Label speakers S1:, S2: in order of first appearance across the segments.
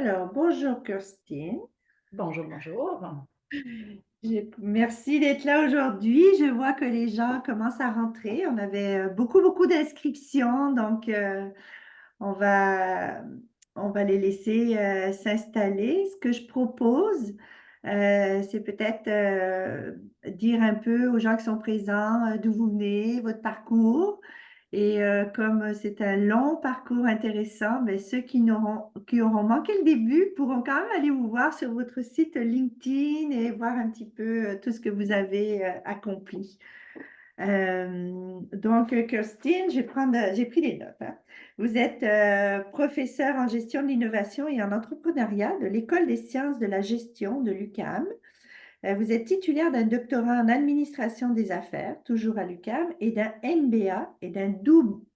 S1: Alors, bonjour Kirstine.
S2: Bonjour, bonjour.
S1: Merci d'être là aujourd'hui. Je vois que les gens commencent à rentrer. On avait beaucoup d'inscriptions, donc on va, on va les laisser s'installer. Ce que je propose, c'est peut-être dire un peu aux gens qui sont présents d'où vous venez, votre parcours. Et comme c'est un long parcours intéressant, ben, ceux qui auront manqué le début pourront quand même aller vous voir sur votre site LinkedIn et voir un petit peu tout ce que vous avez accompli. Kirstine, j'ai pris des notes, hein. Vous êtes professeure en gestion de l'innovation et en entrepreneuriat de l'École des sciences de la gestion de l'UQAM. Vous êtes titulaire d'un doctorat en administration des affaires, toujours à l'UQAM, et d'un MBA et d'un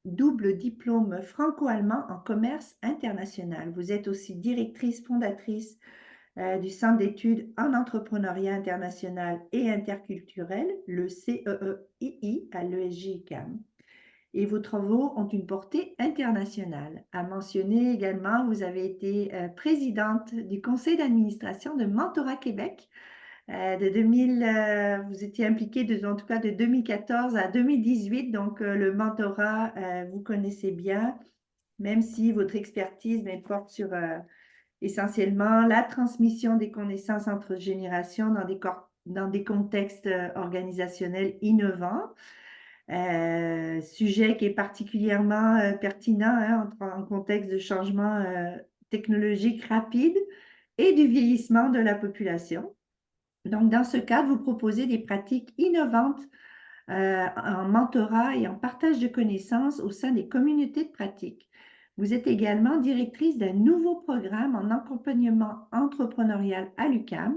S1: double diplôme franco-allemand en commerce international. Vous êtes aussi directrice fondatrice du Centre d'études en entrepreneuriat international et interculturel, le CEEII à l'ESJ-UQAM. Et vos travaux ont une portée internationale. À mentionner également, vous avez été présidente du conseil d'administration de Mentorat Québec, vous étiez impliqué en tout cas de 2014 à 2018, donc le mentorat, vous connaissez bien, même si votre expertise porte sur essentiellement la transmission des connaissances entre générations dans des contextes organisationnels innovants. Sujet qui est particulièrement pertinent, hein, en contexte de changement technologique rapide et du vieillissement de la population. Donc, dans ce cadre, vous proposez des pratiques innovantes en mentorat et en partage de connaissances au sein des communautés de pratique. Vous êtes également directrice d'un nouveau programme en accompagnement entrepreneurial à l'UQAM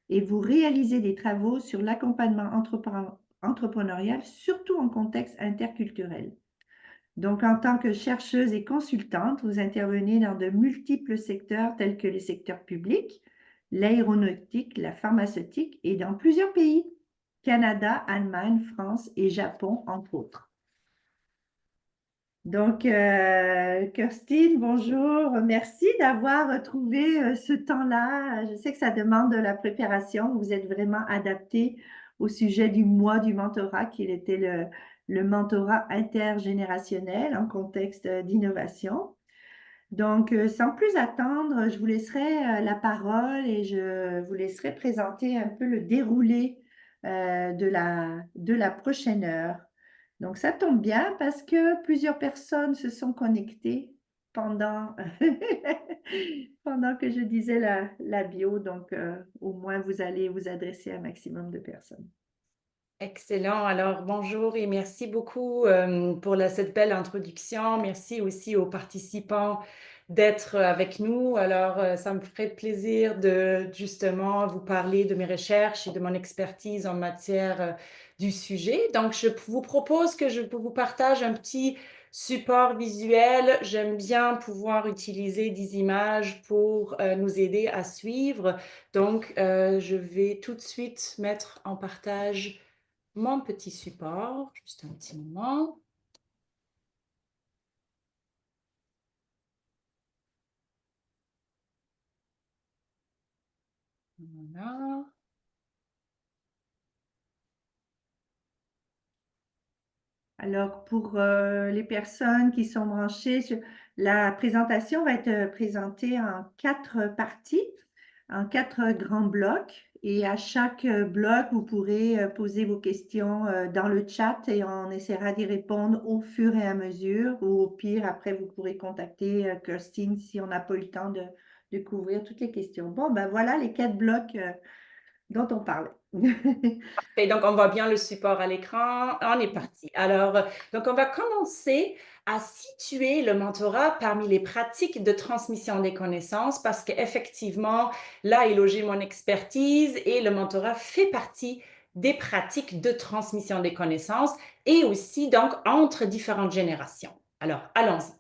S1: et vous réalisez des travaux sur l'accompagnement entrepreneurial, surtout en contexte interculturel. Donc, en tant que chercheuse et consultante, vous intervenez dans de multiples secteurs tels que les secteurs publics, l'aéronautique, la pharmaceutique et dans plusieurs pays, Canada, Allemagne, France et Japon, entre autres. Donc, Kirstine, bonjour. Merci d'avoir trouvé ce temps-là. Je sais que ça demande de la préparation. Vous êtes vraiment adapté au sujet du mois du mentorat, qui était le mentorat intergénérationnel en contexte d'innovation. Donc, sans plus attendre, je vous laisserai la parole et je vous laisserai présenter un peu le déroulé de la prochaine heure. Donc, ça tombe bien parce que plusieurs personnes se sont connectées pendant, pendant que je disais la bio. Donc, au moins, vous allez vous adresser à un maximum de personnes.
S2: Excellent. Alors, bonjour et merci beaucoup pour cette belle introduction. Merci aussi aux participants d'être avec nous. Alors, ça me ferait plaisir de justement vous parler de mes recherches et de mon expertise en matière du sujet. Donc, je vous propose que je vous partage un petit support visuel. J'aime bien pouvoir utiliser des images pour nous aider à suivre. Donc, je vais tout de suite mettre en partage mon petit support, juste un petit moment. Voilà.
S1: Alors, pour les personnes qui sont branchées, la présentation va être présentée en 4 parties, en 4 grands blocs. Et à chaque bloc, vous pourrez poser vos questions dans le chat et on essaiera d'y répondre au fur et à mesure. Ou au pire, après, vous pourrez contacter Kirstine si on n'a pas eu le temps de couvrir toutes les questions. Bon, ben voilà les 4 blocs dont on parlait.
S2: Et donc, on voit bien le support à l'écran. On est parti. Alors, donc, on va commencer à situer le mentorat parmi les pratiques de transmission des connaissances parce qu'effectivement, là est logée mon expertise et le mentorat fait partie des pratiques de transmission des connaissances et aussi donc entre différentes générations. Alors, allons-y.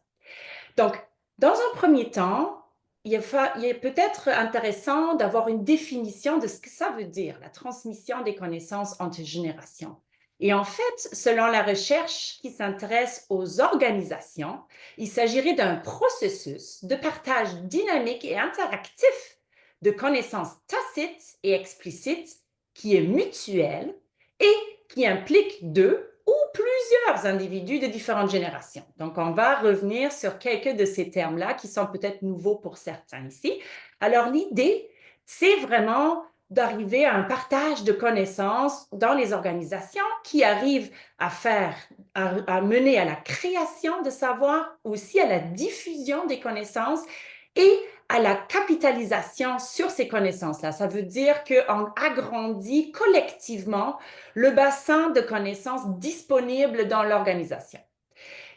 S2: Donc, dans un premier temps, il est peut-être intéressant d'avoir une définition de ce que ça veut dire, la transmission des connaissances entre générations. Et en fait, selon la recherche qui s'intéresse aux organisations, il s'agirait d'un processus de partage dynamique et interactif de connaissances tacites et explicites qui est mutuel et qui implique deux ou plusieurs individus de différentes générations. Donc, on va revenir sur quelques de ces termes-là qui sont peut-être nouveaux pour certains ici. Alors, l'idée, c'est vraiment d'arriver à un partage de connaissances dans les organisations qui arrivent à mener à la création de savoir, aussi à la diffusion des connaissances et à la capitalisation sur ces connaissances-là. Ça veut dire qu'on agrandit collectivement le bassin de connaissances disponibles dans l'organisation.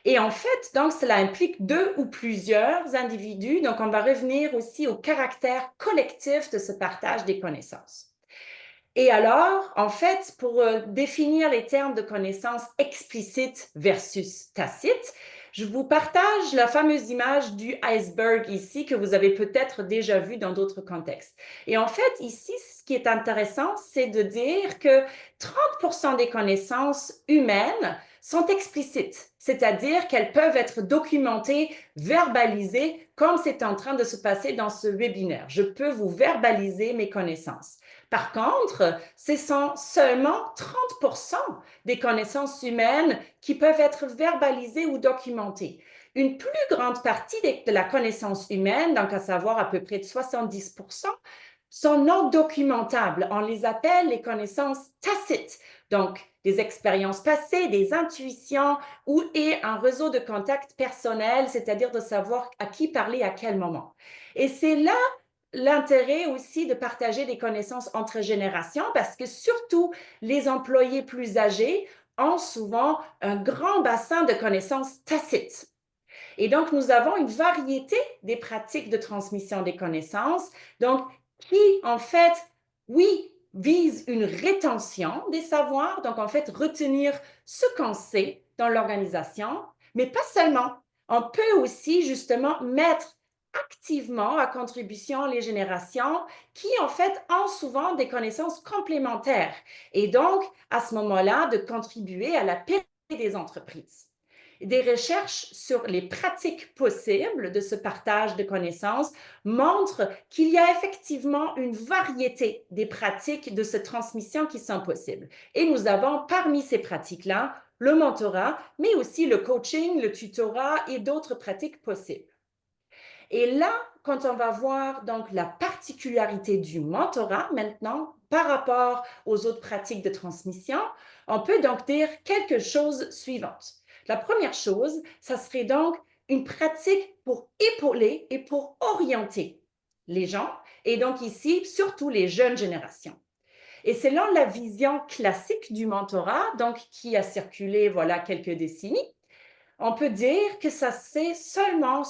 S2: Et en fait, donc, cela implique deux ou plusieurs individus. Donc, on va revenir aussi au caractère collectif de ce partage des connaissances. Et alors, en fait, pour définir les termes de connaissances explicites versus tacites, je vous partage la fameuse image du iceberg ici que vous avez peut-être déjà vu dans d'autres contextes. Et en fait, ici, ce qui est intéressant, c'est de dire que 30% des connaissances humaines sont explicites, c'est-à-dire qu'elles peuvent être documentées, verbalisées, comme c'est en train de se passer dans ce webinaire. Je peux vous verbaliser mes connaissances. Par contre, ce sont seulement 30% des connaissances humaines qui peuvent être verbalisées ou documentées. Une plus grande partie de la connaissance humaine, donc à savoir à peu près de 70%, sont non documentables. On les appelle les connaissances tacites. Donc, des expériences passées, des intuitions et un réseau de contacts personnels, c'est-à-dire de savoir à qui parler à quel moment. Et c'est là l'intérêt aussi de partager des connaissances entre générations parce que surtout les employés plus âgés ont souvent un grand bassin de connaissances tacites. Et donc, nous avons une variété des pratiques de transmission des connaissances, donc qui, en fait, oui, visent une rétention des savoirs, donc en fait, retenir ce qu'on sait dans l'organisation, mais pas seulement. On peut aussi justement mettre activement à contribution les générations qui, en fait, ont souvent des connaissances complémentaires et donc, à ce moment-là, de contribuer à la paix des entreprises. Des recherches sur les pratiques possibles de ce partage de connaissances montrent qu'il y a effectivement une variété des pratiques de cette transmission qui sont possibles. Et nous avons parmi ces pratiques-là le mentorat, mais aussi le coaching, le tutorat et d'autres pratiques possibles. Et là, quand on va voir donc la particularité du mentorat maintenant par rapport aux autres pratiques de transmission, on peut donc dire quelque chose suivante. La première chose, ça serait donc une pratique pour épauler et pour orienter les gens, et donc ici, surtout les jeunes générations. Et selon la vision classique du mentorat, donc qui a circulé voilà quelques décennies, on peut dire que ça c'est souvent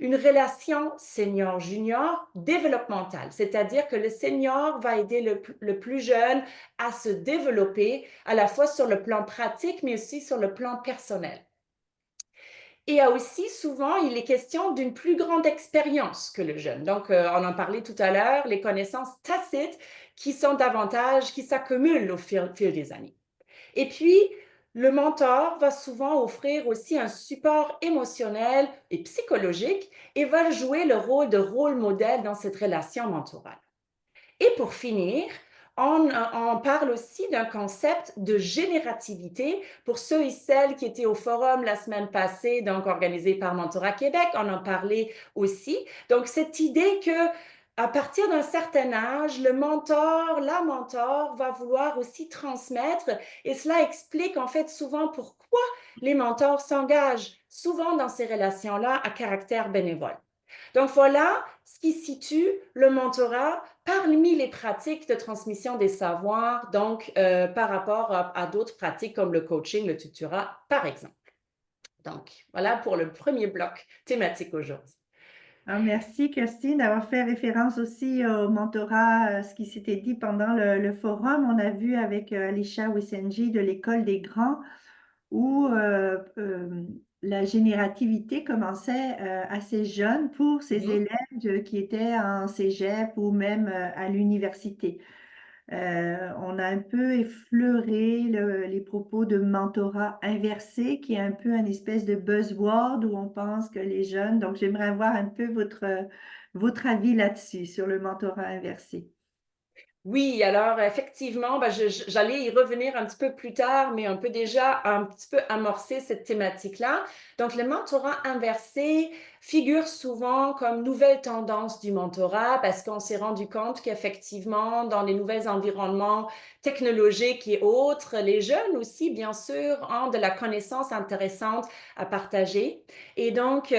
S2: une relation senior-junior développementale, c'est-à-dire que le senior va aider le plus jeune à se développer à la fois sur le plan pratique, mais aussi sur le plan personnel. Et aussi souvent, il est question d'une plus grande expérience que le jeune. Donc, on en parlait tout à l'heure, les connaissances tacites qui sont davantage, qui s'accumulent au fil des années. Et puis, le mentor va souvent offrir aussi un support émotionnel et psychologique et va jouer le rôle de rôle modèle dans cette relation mentorale. Et pour finir, on parle aussi d'un concept de générativité. Pour ceux et celles qui étaient au forum la semaine passée, donc organisé par Mentorat Québec, on en parlait aussi. Donc, cette idée que à partir d'un certain âge, le mentor, la mentor va vouloir aussi transmettre et cela explique en fait souvent pourquoi les mentors s'engagent souvent dans ces relations-là à caractère bénévole. Donc voilà ce qui situe le mentorat parmi les pratiques de transmission des savoirs, donc par rapport à d'autres pratiques comme le coaching, le tutorat, par exemple. Donc voilà pour le premier bloc thématique aujourd'hui.
S1: Ah, merci, Christine, d'avoir fait référence aussi au mentorat, ce qui s'était dit pendant le forum. On a vu avec Alicia Wissenji de l'École des grands où la générativité commençait assez jeune pour ces
S2: Mhm.
S1: élèves qui étaient en cégep ou même à l'université. On a un peu effleuré les propos de mentorat inversé, qui est un peu une espèce de buzzword où on pense que les jeunes... Donc, j'aimerais avoir un peu votre avis là-dessus, sur le mentorat inversé.
S2: Oui, alors effectivement, ben, j'allais y revenir un petit peu plus tard, mais on peut déjà un petit peu amorcer cette thématique-là. Donc, le mentorat inversé figure souvent comme nouvelle tendance du mentorat parce qu'on s'est rendu compte qu'effectivement, dans les nouveaux environnements technologiques et autres, les jeunes aussi, bien sûr, ont de la connaissance intéressante à partager. Et donc,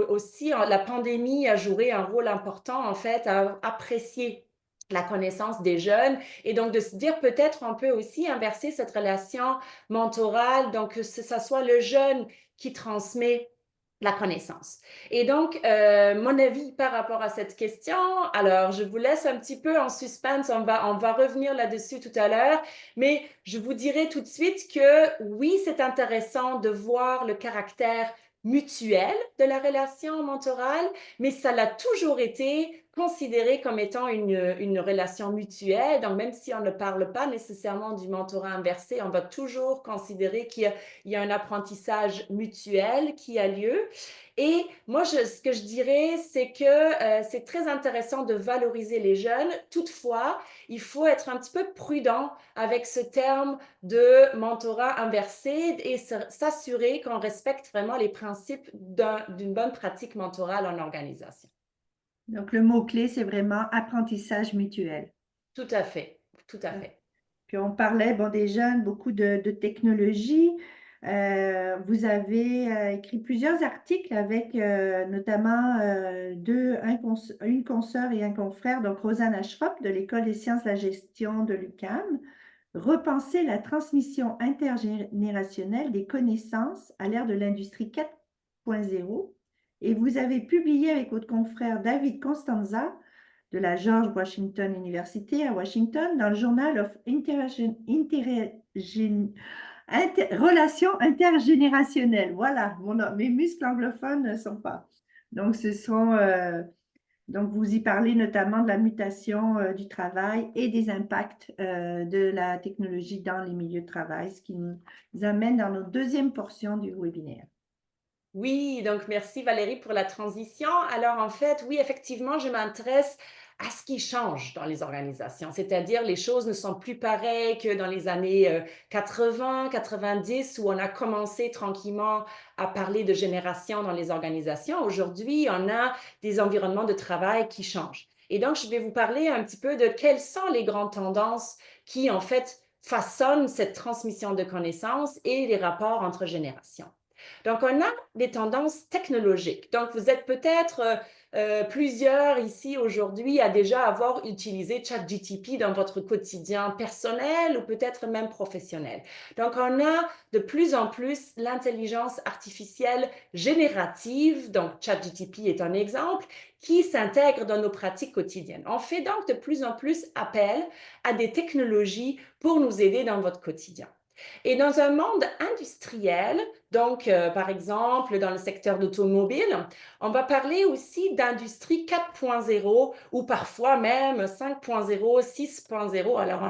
S2: aussi, la pandémie a joué un rôle important, en fait, à apprécier la connaissance des jeunes et donc de se dire peut-être on peut aussi inverser cette relation mentorale, donc que ce soit le jeune qui transmet la connaissance. Et donc, mon avis par rapport à cette question, alors je vous laisse un petit peu en suspense, on va revenir là-dessus tout à l'heure, mais je vous dirai tout de suite que oui, c'est intéressant de voir le caractère mutuel de la relation mentorale, mais ça l'a toujours été considéré comme étant une relation mutuelle. Donc, même si on ne parle pas nécessairement du mentorat inversé, on va toujours considérer qu'il y a un apprentissage mutuel qui a lieu. Et moi, ce que je dirais, c'est que c'est très intéressant de valoriser les jeunes. Toutefois, il faut être un petit peu prudent avec ce terme de mentorat inversé et s'assurer qu'on respecte vraiment les principes d'une bonne pratique mentorale en organisation.
S1: Donc, le mot-clé, c'est vraiment apprentissage mutuel.
S2: Tout à fait, tout à fait.
S1: Puis on parlait, bon, des jeunes, beaucoup de technologie. Vous avez écrit plusieurs articles avec notamment une consoeur et un confrère, donc Rosanne Ashrop de l'École des sciences de la gestion de l'UQAM, repenser la transmission intergénérationnelle des connaissances à l'ère de l'industrie 4.0. Et vous avez publié avec votre confrère David Constanza de la George Washington University à Washington dans le Journal of Relations intergénérationnelles. Voilà, mes muscles anglophones ne sont pas. Donc, donc, vous y parlez notamment de la mutation du travail et des impacts de la technologie dans les milieux de travail, ce qui nous amène dans notre deuxième portion du webinaire.
S2: Oui, donc merci Valérie pour la transition. Alors en fait, oui, effectivement, je m'intéresse à ce qui change dans les organisations, c'est-à-dire les choses ne sont plus pareilles que dans les années 80, 90 où on a commencé tranquillement à parler de génération dans les organisations. Aujourd'hui, on a des environnements de travail qui changent. Et donc, je vais vous parler un petit peu de quelles sont les grandes tendances qui en fait façonnent cette transmission de connaissances et les rapports entre générations. Donc, on a des tendances technologiques. Donc, vous êtes peut-être plusieurs ici aujourd'hui à déjà avoir utilisé ChatGPT dans votre quotidien personnel ou peut-être même professionnel. Donc, on a de plus en plus l'intelligence artificielle générative, donc ChatGPT est un exemple, qui s'intègre dans nos pratiques quotidiennes. On fait donc de plus en plus appel à des technologies pour nous aider dans votre quotidien. Et dans un monde industriel, donc par exemple dans le secteur d'automobile, on va parler aussi d'industrie 4.0 ou parfois même 5.0, 6.0. Alors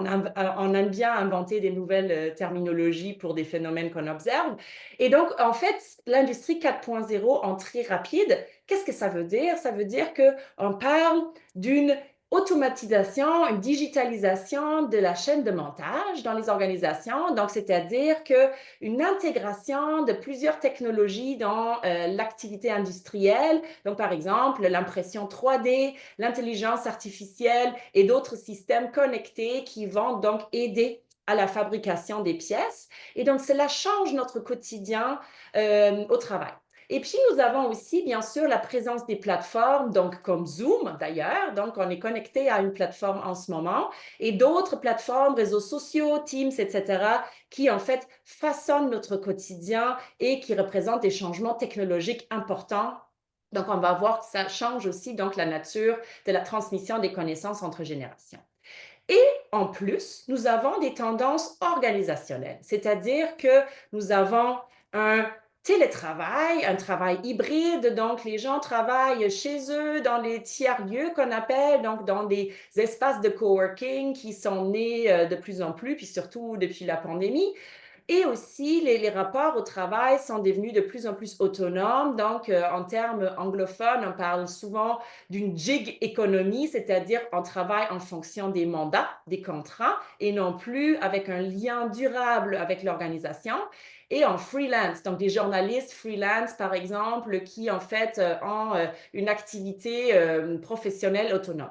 S2: on aime bien inventer des nouvelles terminologies pour des phénomènes qu'on observe. Et donc en fait, l'industrie 4.0 en très rapide, qu'est-ce que ça veut dire? Ça veut dire qu'on parle d'une automatisation, une digitalisation de la chaîne de montage dans les organisations. Donc, c'est-à-dire qu'une intégration de plusieurs technologies dans l'activité industrielle. Donc, par exemple, l'impression 3D, l'intelligence artificielle et d'autres systèmes connectés qui vont donc aider à la fabrication des pièces. Et donc, cela change notre quotidien au travail. Et puis, nous avons aussi, bien sûr, la présence des plateformes, donc comme Zoom d'ailleurs. Donc, on est connecté à une plateforme en ce moment et d'autres plateformes, réseaux sociaux, Teams, etc., qui en fait façonnent notre quotidien et qui représentent des changements technologiques importants. Donc, on va voir que ça change aussi donc la nature de la transmission des connaissances entre générations. Et en plus, nous avons des tendances organisationnelles, c'est-à-dire que nous avons un télétravail, un travail hybride, donc les gens travaillent chez eux dans les tiers-lieux qu'on appelle, donc dans des espaces de coworking qui sont nés de plus en plus, puis surtout depuis la pandémie. Et aussi, les rapports au travail sont devenus de plus en plus autonomes. Donc, en termes anglophones, on parle souvent d'une gig economy, c'est-à-dire on travaille en fonction des mandats, des contrats, et non plus avec un lien durable avec l'organisation. Et en freelance, donc des journalistes freelance, par exemple, qui en fait ont une activité professionnelle autonome.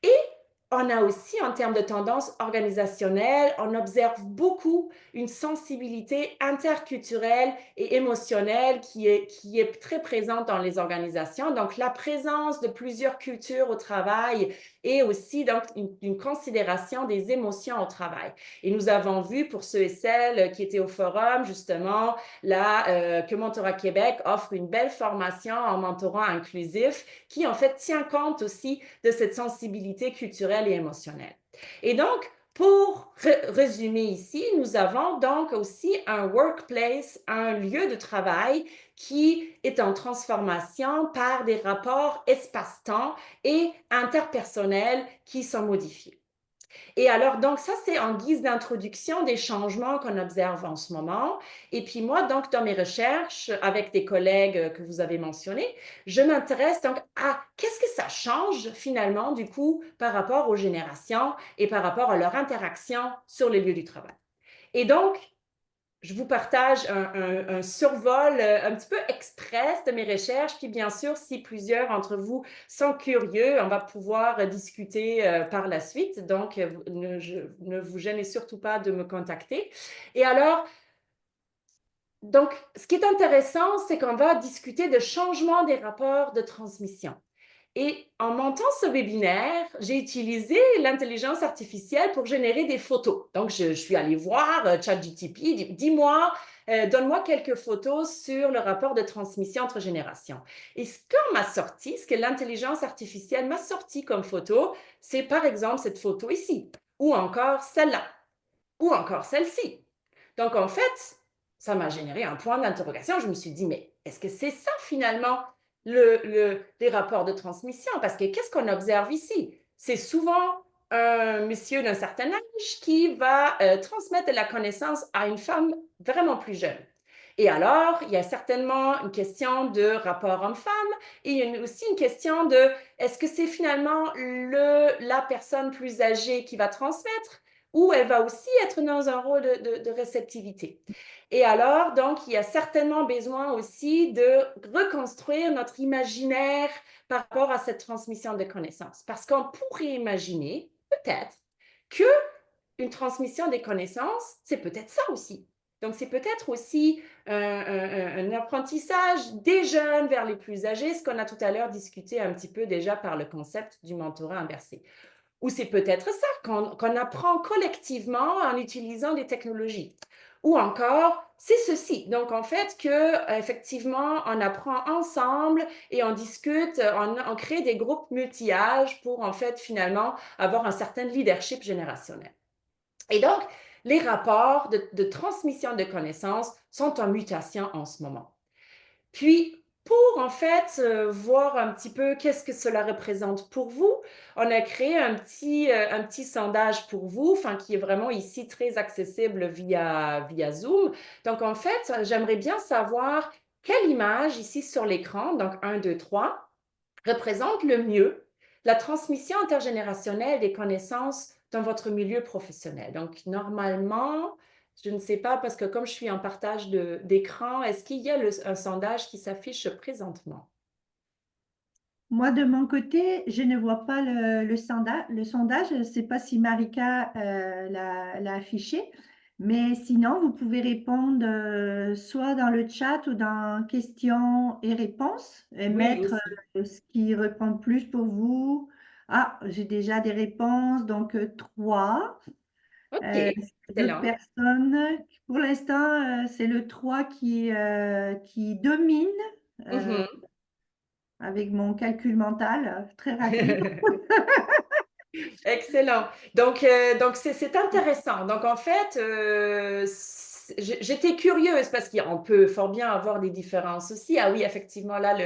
S2: Et on a aussi, en termes de tendance organisationnelle, on observe beaucoup une sensibilité interculturelle et émotionnelle qui est très présente dans les organisations. Donc, la présence de plusieurs cultures au travail et aussi donc une considération des émotions au travail. Et nous avons vu pour ceux et celles qui étaient au forum, justement, que Mentorat Québec offre une belle formation en mentorat inclusif qui, en fait, tient compte aussi de cette sensibilité culturelle et émotionnelle. Et donc, pour résumer ici, nous avons donc aussi un workplace, un lieu de travail qui est en transformation par des rapports espace-temps et interpersonnels qui sont modifiés. Et alors, donc, ça, c'est en guise d'introduction des changements qu'on observe en ce moment. Et puis moi, donc, dans mes recherches avec des collègues que vous avez mentionnés, je m'intéresse donc à qu'est-ce que ça change finalement, du coup, par rapport aux générations et par rapport à leur interaction sur les lieux du travail. Et donc, je vous partage un survol un petit peu express de mes recherches. Puis bien sûr, si plusieurs d'entre vous sont curieux, on va pouvoir discuter par la suite. Donc, ne vous gênez surtout pas de me contacter. Et alors, donc, ce qui est intéressant, c'est qu'on va discuter de changement des rapports de transmission. Et en montant ce webinaire, j'ai utilisé l'intelligence artificielle pour générer des photos. Donc, je suis allée voir ChatGPT, dis-moi, donne-moi quelques photos sur le rapport de transmission entre générations. Et ce qu'on m'a sorti, ce que l'intelligence artificielle m'a sorti comme photo, c'est par exemple cette photo ici, ou encore celle-là, ou encore celle-ci. Donc, en fait, ça m'a généré un point d'interrogation. Je me suis dit, mais est-ce que c'est ça finalement les rapports de transmission? Parce que qu'est-ce qu'on observe ici? C'est souvent un monsieur d'un certain âge qui va transmettre de la connaissance à une femme vraiment plus jeune. Et alors, il y a certainement une question de rapport homme-femme et il y a aussi une question de est-ce que c'est finalement la personne plus âgée qui va transmettre ou elle va aussi être dans un rôle de réceptivité. Et alors, donc, il y a certainement besoin aussi de reconstruire notre imaginaire par rapport à cette transmission de connaissances. Parce qu'on pourrait imaginer, peut-être, qu'une transmission des connaissances, c'est peut-être ça aussi. Donc, c'est peut-être aussi un apprentissage des jeunes vers les plus âgés, ce qu'on a tout à l'heure discuté un petit peu déjà par le concept du mentorat inversé. Ou c'est peut-être ça qu'on apprend collectivement en utilisant des technologies. Ou encore, c'est ceci. Donc, en fait, effectivement, on apprend ensemble et on discute, on crée des groupes multi-âges pour, en fait, finalement, avoir un certain leadership générationnel. Et donc, les rapports de transmission de connaissances sont en mutation en ce moment. Puis, pour en fait voir un petit peu qu'est-ce que cela représente pour vous, on a créé un petit sondage pour vous, enfin, qui est vraiment ici très accessible via Zoom. Donc, en fait, j'aimerais bien savoir quelle image ici sur l'écran, donc 1, 2, 3, représente le mieux la transmission intergénérationnelle des connaissances dans votre milieu professionnel. Donc, normalement, je ne sais pas, parce que comme je suis en partage d'écran, est-ce qu'il y a un sondage qui s'affiche présentement?
S1: Moi, de mon côté, je ne vois pas le sondage. Je ne sais pas si Marika l'a affiché, mais sinon, vous pouvez répondre soit dans le chat ou dans questions et réponses et
S2: Oui,
S1: mettre
S2: aussi.
S1: ce qui répond plus pour vous. Ah, j'ai déjà des réponses, donc trois.
S2: OK,
S1: D'autres
S2: excellent.
S1: personnes. Pour l'instant, c'est le 3 qui domine. euh,
S2: Mhm.
S1: avec mon calcul mental très rapide.
S2: Excellent. Donc c'est intéressant. Donc, en fait, j'étais curieuse parce qu'on peut fort bien avoir des différences aussi. Ah oui, effectivement, là,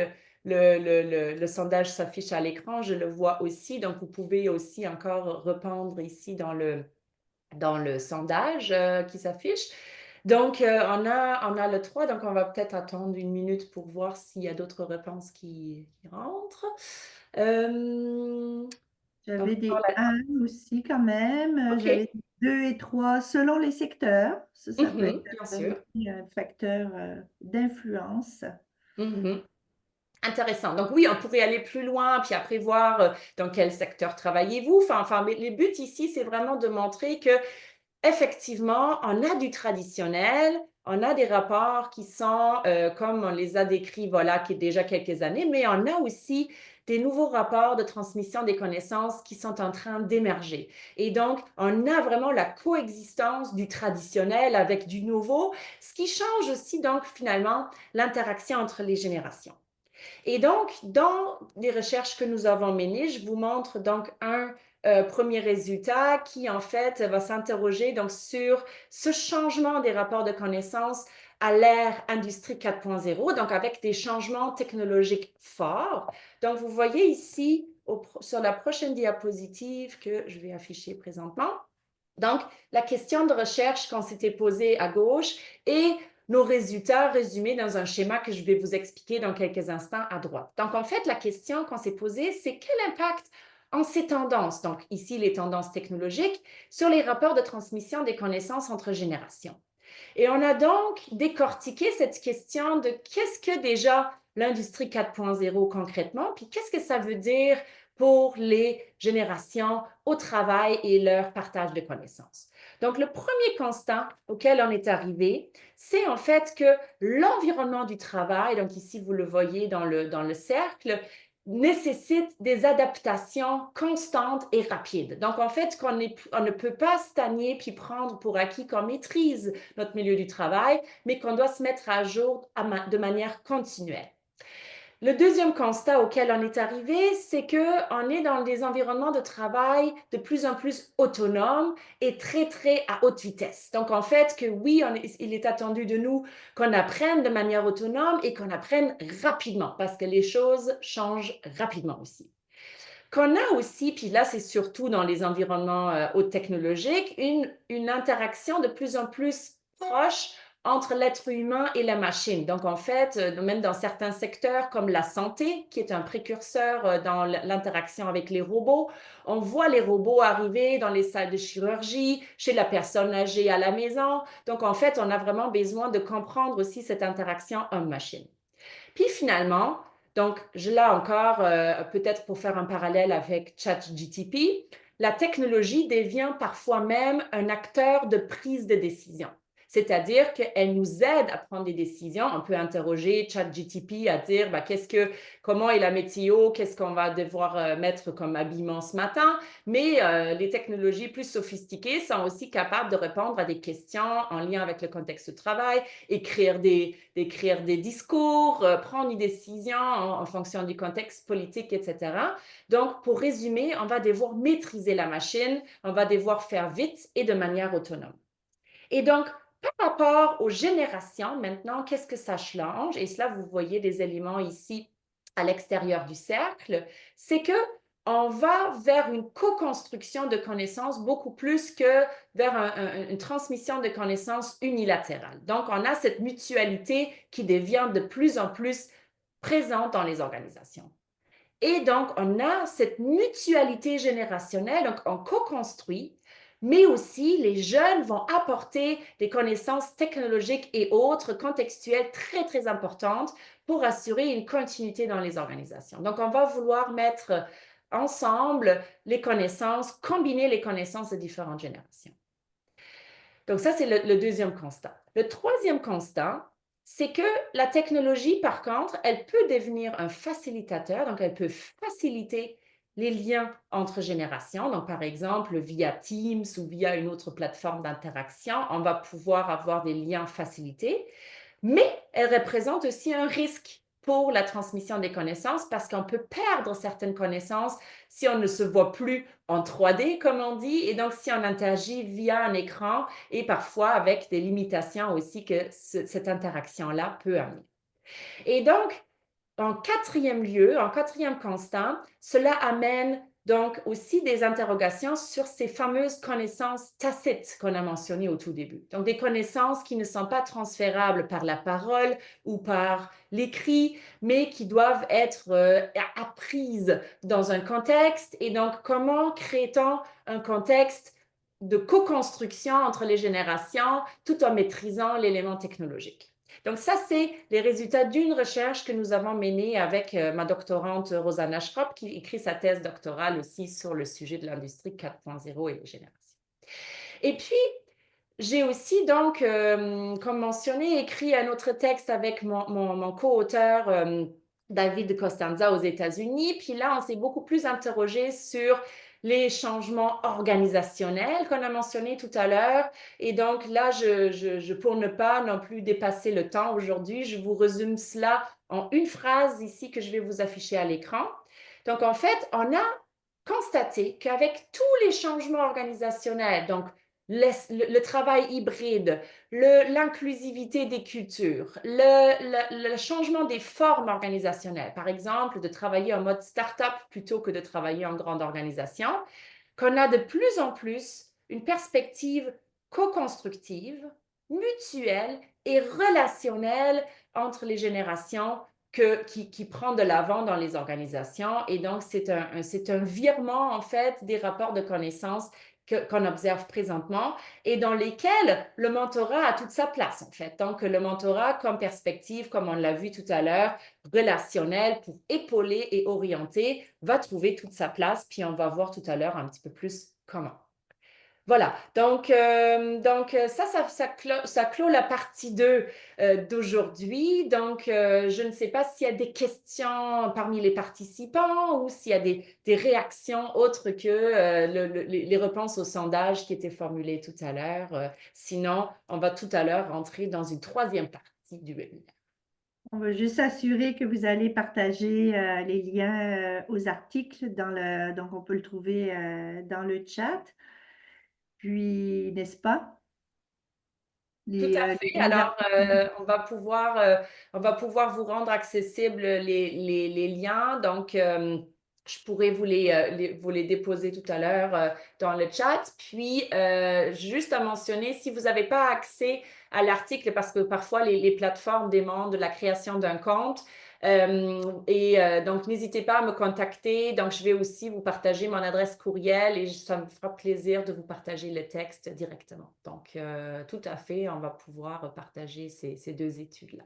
S2: le sondage s'affiche à l'écran, je le vois aussi. Donc, vous pouvez aussi encore répondre ici dans le sondage qui s'affiche. Donc, on a le 3, donc on va peut-être attendre une minute pour voir s'il y a d'autres réponses qui rentrent. Donc,
S1: J'avais des 1 aussi quand même. J'avais
S2: OK.
S1: 2 et 3 selon les secteurs. Ça peut être
S2: Bien sûr.
S1: aussi un facteur d'influence.
S2: Mhm. Intéressant. Donc oui, on pourrait aller plus loin, puis après voir dans quel secteur travaillez-vous. Mais le but ici, c'est vraiment de montrer que effectivement, on a du traditionnel, on a des rapports qui sont, comme on les a décrits, voilà, qui est déjà quelques années, mais on a aussi des nouveaux rapports de transmission des connaissances qui sont en train d'émerger. Et donc, on a vraiment la coexistence du traditionnel avec du nouveau, ce qui change aussi, donc, finalement, l'interaction entre les générations. Et donc, dans les recherches que nous avons menées, je vous montre donc un premier résultat qui, en fait, va s'interroger donc sur ce changement des rapports de connaissances à l'ère Industrie 4.0, donc avec des changements technologiques forts. Donc, vous voyez ici sur la prochaine diapositive que je vais afficher présentement. Donc, la question de recherche qu'on s'était posée à gauche et nos résultats résumés dans un schéma que je vais vous expliquer dans quelques instants à droite. Donc, en fait, la question qu'on s'est posée, c'est quel impact ont ces tendances, donc ici les tendances technologiques, sur les rapports de transmission des connaissances entre générations. Et on a donc décortiqué cette question de qu'est-ce que déjà l'industrie 4.0 concrètement, puis qu'est-ce que ça veut dire pour les générations au travail et leur partage de connaissances. Donc, le premier constat auquel on est arrivé, c'est en fait que l'environnement du travail, donc ici vous le voyez dans le cercle, nécessite des adaptations constantes et rapides. Donc, en fait, on ne peut pas stagner puis prendre pour acquis qu'on maîtrise notre milieu du travail, mais qu'on doit se mettre à jour de manière continuelle. Le deuxième constat auquel on est arrivé, c'est qu'on est dans des environnements de travail de plus en plus autonomes et très, très à haute vitesse. Donc, en fait, que oui, il est attendu de nous qu'on apprenne de manière autonome et qu'on apprenne rapidement parce que les choses changent rapidement aussi. Qu'on a aussi, puis là, c'est surtout dans les environnements haute technologiques, une interaction de plus en plus proche entre l'être humain et la machine. Donc, en fait, même dans certains secteurs comme la santé, qui est un précurseur dans l'interaction avec les robots, on voit les robots arriver dans les salles de chirurgie, chez la personne âgée à la maison. Donc, en fait, on a vraiment besoin de comprendre aussi cette interaction homme-machine. Puis finalement, donc là encore, peut-être pour faire un parallèle avec ChatGTP, la technologie devient parfois même un acteur de prise de décision. C'est-à-dire qu'elle nous aide à prendre des décisions. On peut interroger ChatGTP à dire comment est la météo, qu'est-ce qu'on va devoir mettre comme habillement ce matin. Mais les technologies plus sophistiquées sont aussi capables de répondre à des questions en lien avec le contexte de travail, écrire des discours, prendre une décision en fonction du contexte politique, etc. Donc, pour résumer, on va devoir maîtriser la machine, on va devoir faire vite et de manière autonome. Et donc, par rapport aux générations, maintenant, qu'est-ce que ça change? Et cela, vous voyez des éléments ici à l'extérieur du cercle, c'est que on va vers une co-construction de connaissances beaucoup plus que vers une transmission de connaissances unilatérale. Donc, on a cette mutualité qui devient de plus en plus présente dans les organisations. Et donc, on a cette mutualité générationnelle, donc on co-construit, mais aussi les jeunes vont apporter des connaissances technologiques et autres contextuelles très, très importantes pour assurer une continuité dans les organisations. Donc, on va vouloir mettre ensemble les connaissances, combiner les connaissances de différentes générations. Donc, ça, c'est le deuxième constat. Le troisième constat, c'est que la technologie, par contre, elle peut devenir un facilitateur, donc elle peut faciliter les liens entre générations. Donc, par exemple, via Teams ou via une autre plateforme d'interaction, on va pouvoir avoir des liens facilités, mais elle représente aussi un risque pour la transmission des connaissances parce qu'on peut perdre certaines connaissances si on ne se voit plus en 3D, comme on dit, et donc si on interagit via un écran et parfois avec des limitations aussi que cette interaction-là peut amener. Et donc, en quatrième lieu, en quatrième constant, cela amène donc aussi des interrogations sur ces fameuses connaissances tacites qu'on a mentionnées au tout début. Donc des connaissances qui ne sont pas transférables par la parole ou par l'écrit, mais qui doivent être apprises dans un contexte. Et donc comment crée-t-on un contexte de co-construction entre les générations tout en maîtrisant l'élément technologique? Donc ça, c'est les résultats d'une recherche que nous avons menée avec ma doctorante Rosanna Schropp, qui écrit sa thèse doctorale aussi sur le sujet de l'industrie 4.0 et les générations. Et puis, j'ai aussi donc, comme mentionné, écrit un autre texte avec mon co-auteur David Costanza aux États-Unis. Puis là, on s'est beaucoup plus interrogé sur les changements organisationnels qu'on a mentionnés tout à l'heure. Et donc là, pour ne pas non plus dépasser le temps aujourd'hui, je vous résume cela en une phrase ici que je vais vous afficher à l'écran. Donc en fait, on a constaté qu'avec tous les changements organisationnels, donc le travail hybride, l'inclusivité des cultures, le changement des formes organisationnelles, par exemple, de travailler en mode start-up plutôt que de travailler en grande organisation, qu'on a de plus en plus une perspective co-constructive, mutuelle et relationnelle entre les générations qui prend de l'avant dans les organisations. Et donc, c'est un virement, en fait, des rapports de connaissances qu'on observe présentement et dans lesquels le mentorat a toute sa place, en fait. Donc, le mentorat comme perspective, comme on l'a vu tout à l'heure, relationnel pour épauler et orienter, va trouver toute sa place. Puis, on va voir tout à l'heure un petit peu plus comment. Voilà, donc ça clôt la partie 2 d'aujourd'hui. Donc, je ne sais pas s'il y a des questions parmi les participants ou s'il y a des réactions autres que les réponses au sondage qui étaient formulées tout à l'heure. Sinon, on va tout à l'heure rentrer dans une troisième partie du webinaire.
S1: On va juste s'assurer que vous allez partager les liens aux articles donc on peut le trouver dans le chat. Puis, n'est-ce pas?
S2: Tout à fait.
S1: Les
S2: Alors,
S1: articles.
S2: on va pouvoir vous rendre accessibles les liens. Donc, je pourrais vous les déposer tout à l'heure dans le chat. Puis, juste à mentionner, si vous n'avez pas accès à l'article, parce que parfois les plateformes demandent la création d'un compte, donc, n'hésitez pas à me contacter. Donc, je vais aussi vous partager mon adresse courriel et ça me fera plaisir de vous partager le texte directement. Donc, tout à fait, on va pouvoir partager ces deux études-là.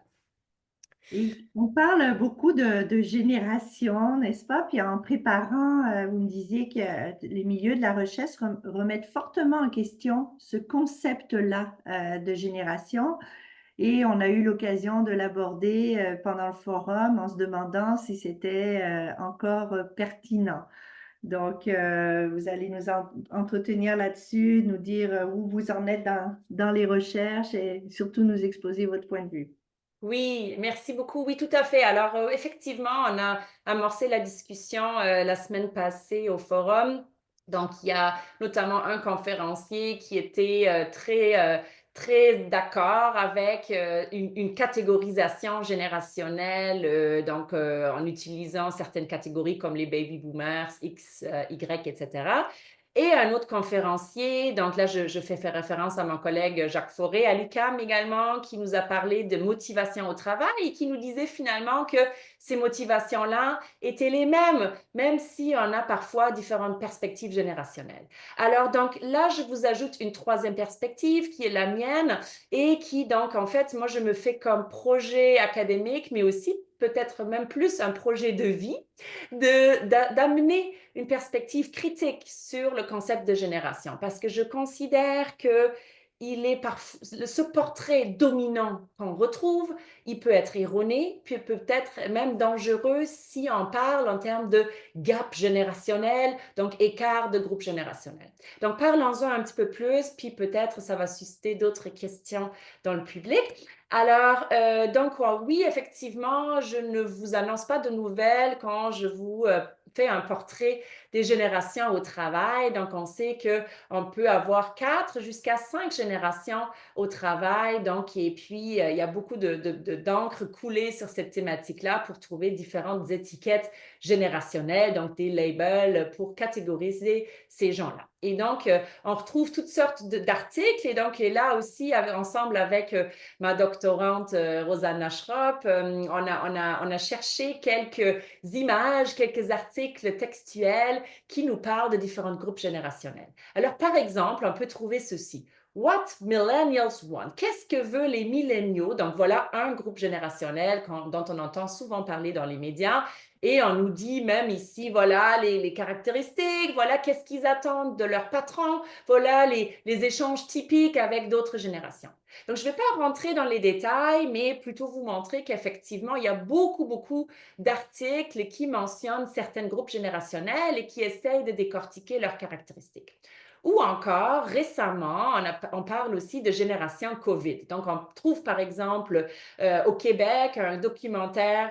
S1: Et on parle beaucoup de génération, n'est-ce pas? Puis en préparant, vous me disiez que les milieux de la recherche remettent fortement en question ce concept-là de génération. Et on a eu l'occasion de l'aborder pendant le forum en se demandant si c'était encore pertinent. Donc, vous allez nous entretenir là-dessus, nous dire où vous en êtes dans les recherches et surtout nous exposer votre point de vue.
S2: Oui, merci beaucoup. Oui, tout à fait. Alors, effectivement, on a amorcé la discussion la semaine passée au forum. Donc, il y a notamment un conférencier qui était très d'accord avec une catégorisation générationnelle, donc en utilisant certaines catégories comme les baby boomers, X, Y, etc. Et un autre conférencier, donc là, je fais référence à mon collègue Jacques Fauré à l'UQAM également, qui nous a parlé de motivation au travail et qui nous disait finalement que ces motivations-là étaient les mêmes, même si on a parfois différentes perspectives générationnelles. Alors, donc là, je vous ajoute une troisième perspective qui est la mienne et qui, donc, en fait, moi, je me fais comme projet académique, mais aussi peut-être même plus un projet de vie, d'amener une perspective critique sur le concept de génération, parce que je considère que ce portrait dominant qu'on retrouve, il peut être erroné, puis peut être même dangereux si on parle en termes de gap générationnel, donc écart de groupe générationnel. Donc parlons-en un petit peu plus, puis peut-être ça va susciter d'autres questions dans le public. Alors, donc oui, effectivement, je ne vous annonce pas de nouvelles quand je vous fais un portrait des générations au travail. Donc, on sait qu'on peut avoir 4 jusqu'à 5 générations au travail. Donc, et puis, il y a beaucoup d'encre coulée sur cette thématique-là pour trouver différentes étiquettes générationnelles, donc des labels pour catégoriser ces gens-là. Et donc, on retrouve toutes sortes d'articles. Et donc, et là aussi, ensemble avec ma doctorante Rosanna Schropp, on a cherché quelques images, quelques articles textuels qui nous parlent de différents groupes générationnels. Alors, par exemple, on peut trouver ceci. What millennials want? Qu'est-ce que veulent les milléniaux? Donc, voilà un groupe générationnel dont on entend souvent parler dans les médias. Et on nous dit même ici, voilà les caractéristiques, voilà qu'est-ce qu'ils attendent de leur patron, voilà les échanges typiques avec d'autres générations. Donc, je ne vais pas rentrer dans les détails, mais plutôt vous montrer qu'effectivement, il y a beaucoup d'articles qui mentionnent certains groupes générationnels et qui essayent de décortiquer leurs caractéristiques. Ou encore, récemment, on parle aussi de génération COVID. Donc, on trouve par exemple au Québec un documentaire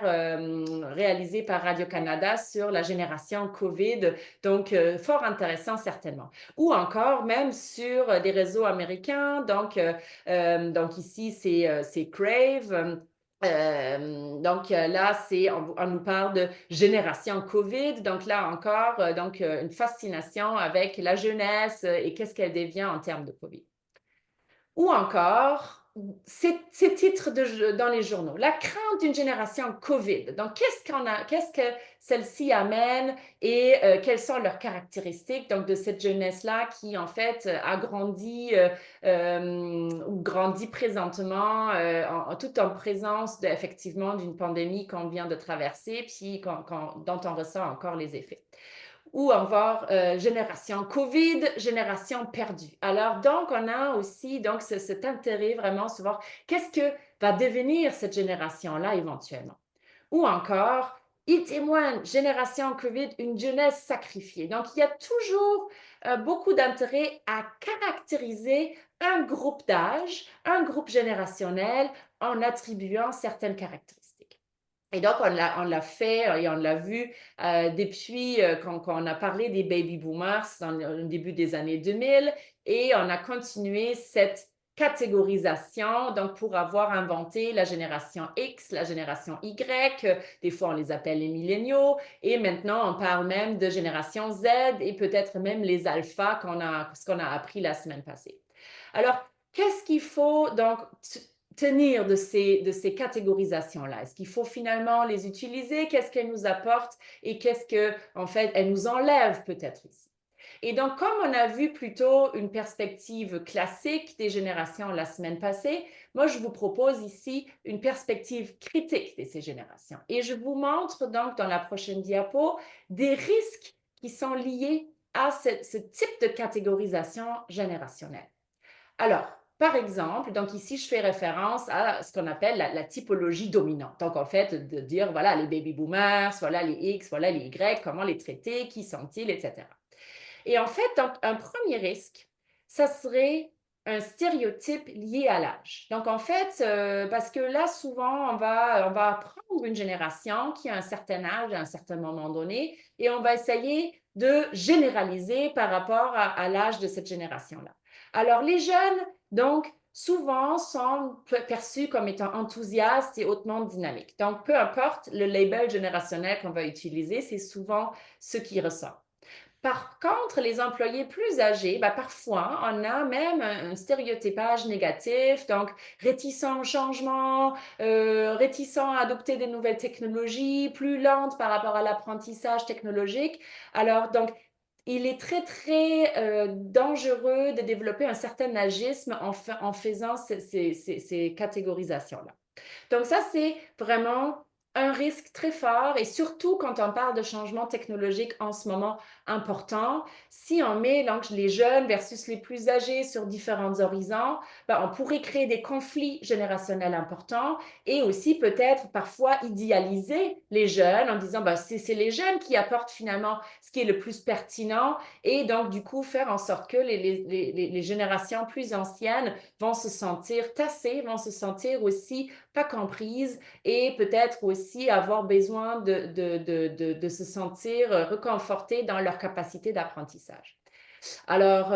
S2: réalisé par Radio-Canada sur la génération COVID, donc fort intéressant certainement. Ou encore, même sur des réseaux américains, donc ici, c'est Crave. Donc là, on nous parle de génération COVID. Donc là encore, une fascination avec la jeunesse et qu'est-ce qu'elle devient en termes de COVID. Ou encore, ces titres dans les journaux. La crainte d'une génération COVID. Donc, qu'est-ce que celle-ci amène et quelles sont leurs caractéristiques donc de cette jeunesse-là qui, en fait, a grandi ou grandit présentement tout en présence effectivement d'une pandémie qu'on vient de traverser puis dont on ressent encore les effets ou encore génération COVID, génération perdue. Alors, donc, on a aussi donc, cet intérêt vraiment de voir qu'est-ce que va devenir cette génération-là éventuellement. Ou encore, il témoigne, génération COVID, une jeunesse sacrifiée. Donc, il y a toujours beaucoup d'intérêt à caractériser un groupe d'âge, un groupe générationnel en attribuant certaines caractéristiques. Et donc, on l'a fait et on l'a vu depuis quand on a parlé des baby boomers dans le début des années 2000 et on a continué cette catégorisation donc pour avoir inventé la génération X, la génération Y, des fois on les appelle les milléniaux et maintenant on parle même de génération Z et peut-être même les alphas ce qu'on a appris la semaine passée. Alors, qu'est-ce qu'il faut donc tenir de ces catégorisations-là? Est-ce qu'il faut finalement les utiliser? Qu'est-ce qu'elles nous apportent et qu'est-ce que, en fait, elles nous enlèvent peut-être ici? Et donc, comme on a vu plutôt une perspective classique des générations la semaine passée, moi, je vous propose ici une perspective critique de ces générations. Et je vous montre donc dans la prochaine diapo des risques qui sont liés à ce type de catégorisation générationnelle. Alors, par exemple, donc ici, je fais référence à ce qu'on appelle la typologie dominante. Donc, en fait, de dire, voilà, les baby boomers, voilà les X, voilà les Y, comment les traiter, qui sont-ils, etc. Et en fait, donc, un premier risque, ça serait un stéréotype lié à l'âge. Donc, en fait, parce que là, souvent, on va prendre une génération qui a un certain âge à un certain moment donné et on va essayer de généraliser par rapport à l'âge de cette génération-là. Alors, les jeunes, donc, souvent sont perçus comme étant enthousiastes et hautement dynamiques. Donc, peu importe le label générationnel qu'on va utiliser, c'est souvent ce qui ressort. Par contre, les employés plus âgés, parfois, on a même un stéréotypage négatif, donc réticents au changement, réticents à adopter des nouvelles technologies, plus lentes par rapport à l'apprentissage technologique. Alors, donc, il est très dangereux de développer un certain agisme en faisant ces catégorisations-là. Donc ça, c'est vraiment un risque très fort et surtout quand on parle de changement technologique en ce moment important, si on mélange les jeunes versus les plus âgés sur différents horizons, ben, on pourrait créer des conflits générationnels importants et aussi peut-être parfois idéaliser les jeunes en disant ben, c'est les jeunes qui apportent finalement ce qui est le plus pertinent et donc du coup faire en sorte que les générations plus anciennes vont se sentir tassées, vont se sentir aussi pas comprises et peut-être aussi avoir besoin de se sentir reconfortés dans leur capacité d'apprentissage. Alors,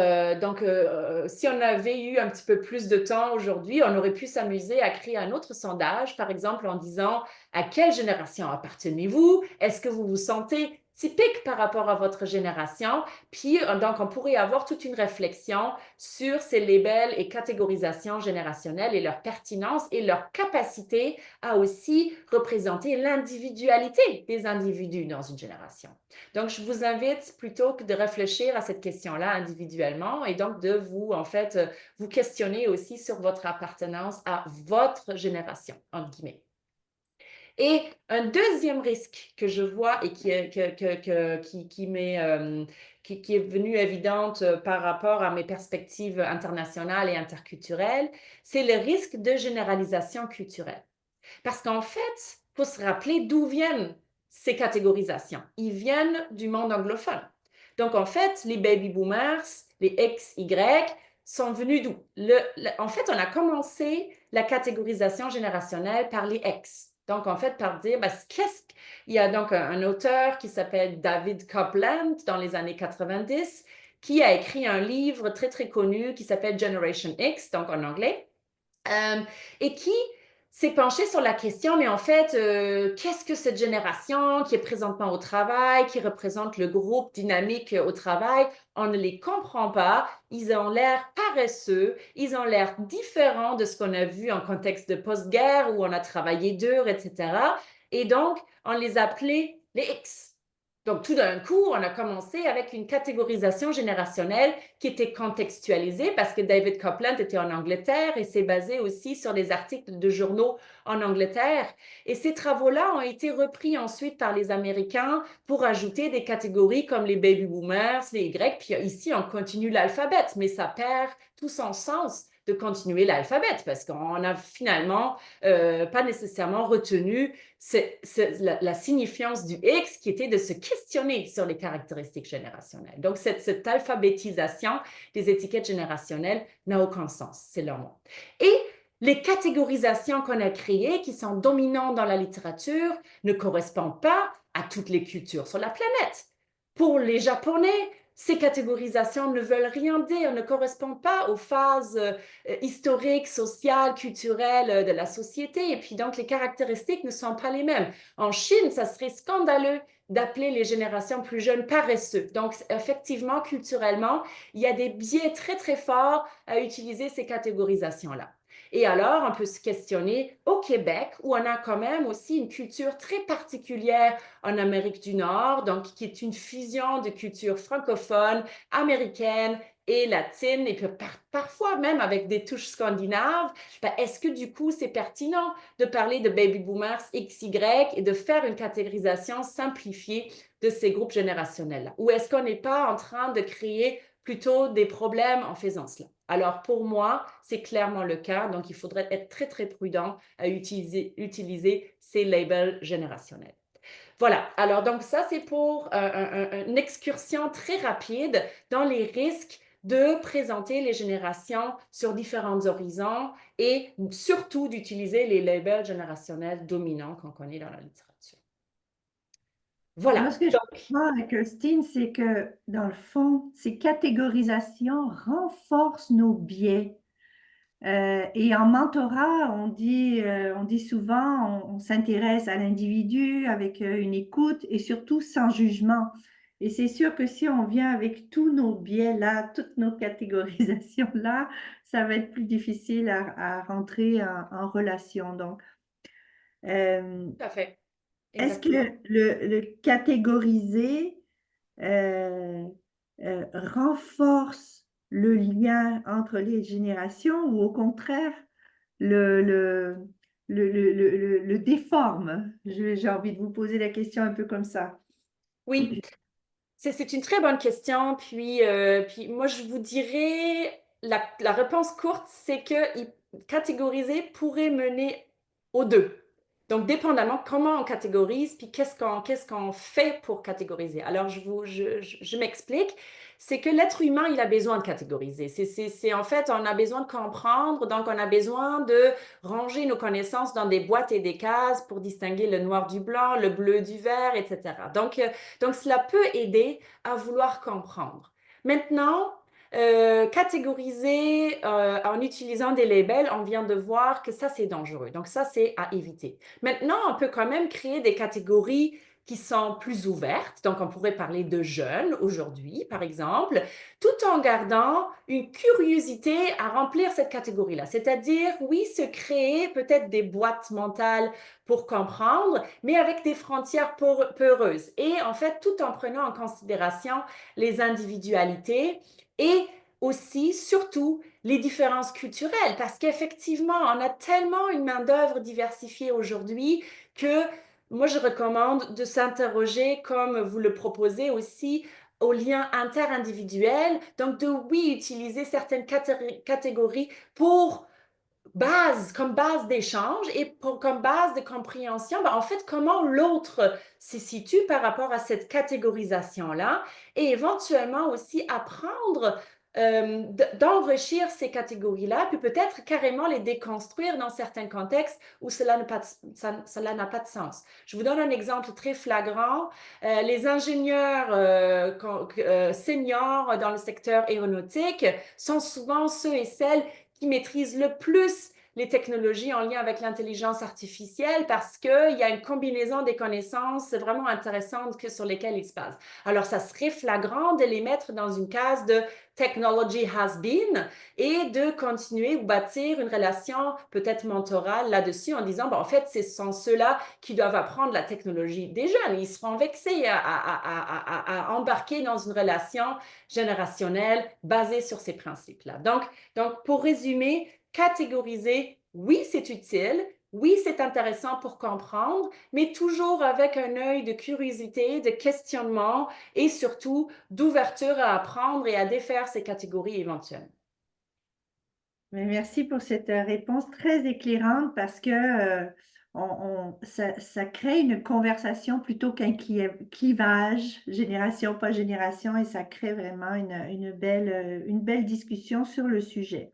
S2: si on avait eu un petit peu plus de temps aujourd'hui, on aurait pu s'amuser à créer un autre sondage, par exemple en disant à quelle génération appartenez-vous? Est-ce que vous vous sentez typique par rapport à votre génération? Puis, donc, on pourrait avoir toute une réflexion sur ces labels et catégorisations générationnelles et leur pertinence et leur capacité à aussi représenter l'individualité des individus dans une génération. Donc, je vous invite plutôt que de réfléchir à cette question-là individuellement et donc de vous, en fait, vous questionner aussi sur votre appartenance à votre génération, entre guillemets. Et un deuxième risque que je vois et qui est venu évidente par rapport à mes perspectives internationales et interculturelles, c'est le risque de généralisation culturelle. Parce qu'en fait, il faut se rappeler d'où viennent ces catégorisations. Ils viennent du monde anglophone. Donc, en fait, les baby boomers, les XY, sont venus d'où? En fait, on a commencé la catégorisation générationnelle par les X. Donc, en fait, par dire, il y a donc un auteur qui s'appelle David Copeland dans les années 90 qui a écrit un livre très, très connu qui s'appelle Generation X, donc en anglais, et qui s'est penché sur la question, mais en fait, qu'est-ce que cette génération qui est présentement au travail, qui représente le groupe dynamique au travail, on ne les comprend pas, ils ont l'air paresseux, ils ont l'air différents de ce qu'on a vu en contexte de post-guerre où on a travaillé dur, etc. Et donc, on les appelait les X. Donc, tout d'un coup, on a commencé avec une catégorisation générationnelle qui était contextualisée parce que David Copeland était en Angleterre et s'est basé aussi sur les articles de journaux en Angleterre. Et ces travaux-là ont été repris ensuite par les Américains pour ajouter des catégories comme les baby boomers, les Y, puis ici, on continue l'alphabet, mais ça perd tout son sens de continuer l'alphabet parce qu'on a finalement pas nécessairement retenu la signifiance du X qui était de se questionner sur les caractéristiques générationnelles. Donc, cette alphabétisation des étiquettes générationnelles n'a aucun sens, c'est leur mot. Et les catégorisations qu'on a créées, qui sont dominantes dans la littérature, ne correspondent pas à toutes les cultures sur la planète. Pour les Japonais, ces catégorisations ne veulent rien dire, ne correspondent pas aux phases historiques, sociales, culturelles de la société. Et puis donc, les caractéristiques ne sont pas les mêmes. En Chine, ça serait scandaleux d'appeler les générations plus jeunes paresseux. Donc, effectivement, culturellement, il y a des biais très, très forts à utiliser ces catégorisations-là. Et alors, on peut se questionner au Québec, où on a quand même aussi une culture très particulière en Amérique du Nord, donc qui est une fusion de cultures francophones, américaines et latines, et puis parfois même avec des touches scandinaves. Ben, est-ce que du coup, c'est pertinent de parler de baby boomers XY et de faire une catégorisation simplifiée de ces groupes générationnels-là? Ou est-ce qu'on n'est pas en train de créer plutôt des problèmes en faisant cela? Alors, pour moi, c'est clairement le cas. Donc, il faudrait être très, très prudent à utiliser ces labels générationnels. Voilà. Alors, donc, ça, c'est pour une excursion très rapide dans les risques de présenter les générations sur différents horizons et surtout d'utiliser les labels générationnels dominants qu'on connaît dans la littérature.
S1: Moi,
S2: Voilà.
S1: ce que je comprends avec Christine, c'est que dans le fond, ces catégorisations renforcent nos biais. Et en mentorat, on dit souvent, on s'intéresse à l'individu avec une écoute et surtout sans jugement. Et c'est sûr que si on vient avec tous nos biais-là, toutes nos catégorisations-là, ça va être plus difficile à rentrer en relation. Donc,
S2: Tout à fait.
S1: est-ce que
S2: Exactement.
S1: le catégoriser euh, renforce le lien entre les générations ou au contraire, le, le, le déforme? J'ai envie de vous poser la question un peu comme ça.
S2: Oui, c'est une très bonne question. Puis moi, je vous dirais, la réponse courte, c'est que catégoriser pourrait mener aux deux. Donc, dépendamment comment on catégorise, puis qu'est-ce qu'on fait pour catégoriser. Alors, je m'explique. C'est que l'être humain, il a besoin de catégoriser. En fait, on a besoin de comprendre, donc on a besoin de ranger nos connaissances dans des boîtes et des cases pour distinguer le noir du blanc, le bleu du vert, etc. Donc, cela peut aider à vouloir comprendre. Maintenant, catégoriser en utilisant des labels, on vient de voir que ça, c'est dangereux. Donc, ça, c'est à éviter. Maintenant, on peut quand même créer des catégories qui sont plus ouvertes. Donc, on pourrait parler de jeunes aujourd'hui, par exemple, tout en gardant une curiosité à remplir cette catégorie-là. C'est-à-dire, oui, se créer peut-être des boîtes mentales pour comprendre, mais avec des frontières peureuses. Et en fait, tout en prenant en considération les individualités et aussi, surtout, les différences culturelles, parce qu'effectivement, on a tellement une main-d'œuvre diversifiée aujourd'hui que moi, je recommande de s'interroger, comme vous le proposez aussi, aux liens interindividuels, donc de, oui, utiliser certaines catégories pour comme base d'échange et comme base de compréhension, ben, en fait, comment l'autre se situe par rapport à cette catégorisation-là et éventuellement aussi apprendre d'enrichir ces catégories-là, puis peut-être carrément les déconstruire dans certains contextes où cela n'a pas de sens. Je vous donne un exemple très flagrant. Les ingénieurs seniors dans le secteur aéronautique sont souvent ceux et celles qui maîtrisent le plus les technologies en lien avec l'intelligence artificielle parce qu'il y a une combinaison des connaissances vraiment intéressantes sur lesquelles ils se basent. Alors, ça serait flagrant de les mettre dans une case de technology has been et de continuer ou bâtir une relation peut-être mentorale là-dessus en disant, en fait, ce sont ceux-là qui doivent apprendre la technologie des jeunes. Ils seront vexés à embarquer dans une relation générationnelle basée sur ces principes-là. Donc, pour résumer, catégoriser, oui, c'est utile, oui, c'est intéressant pour comprendre, mais toujours avec un œil de curiosité, de questionnement et surtout d'ouverture à apprendre et à défaire ces catégories éventuelles.
S1: Mais merci pour cette réponse très éclairante parce que ça crée une conversation plutôt qu'un clivage, génération pas génération, et ça crée vraiment une belle discussion sur le sujet.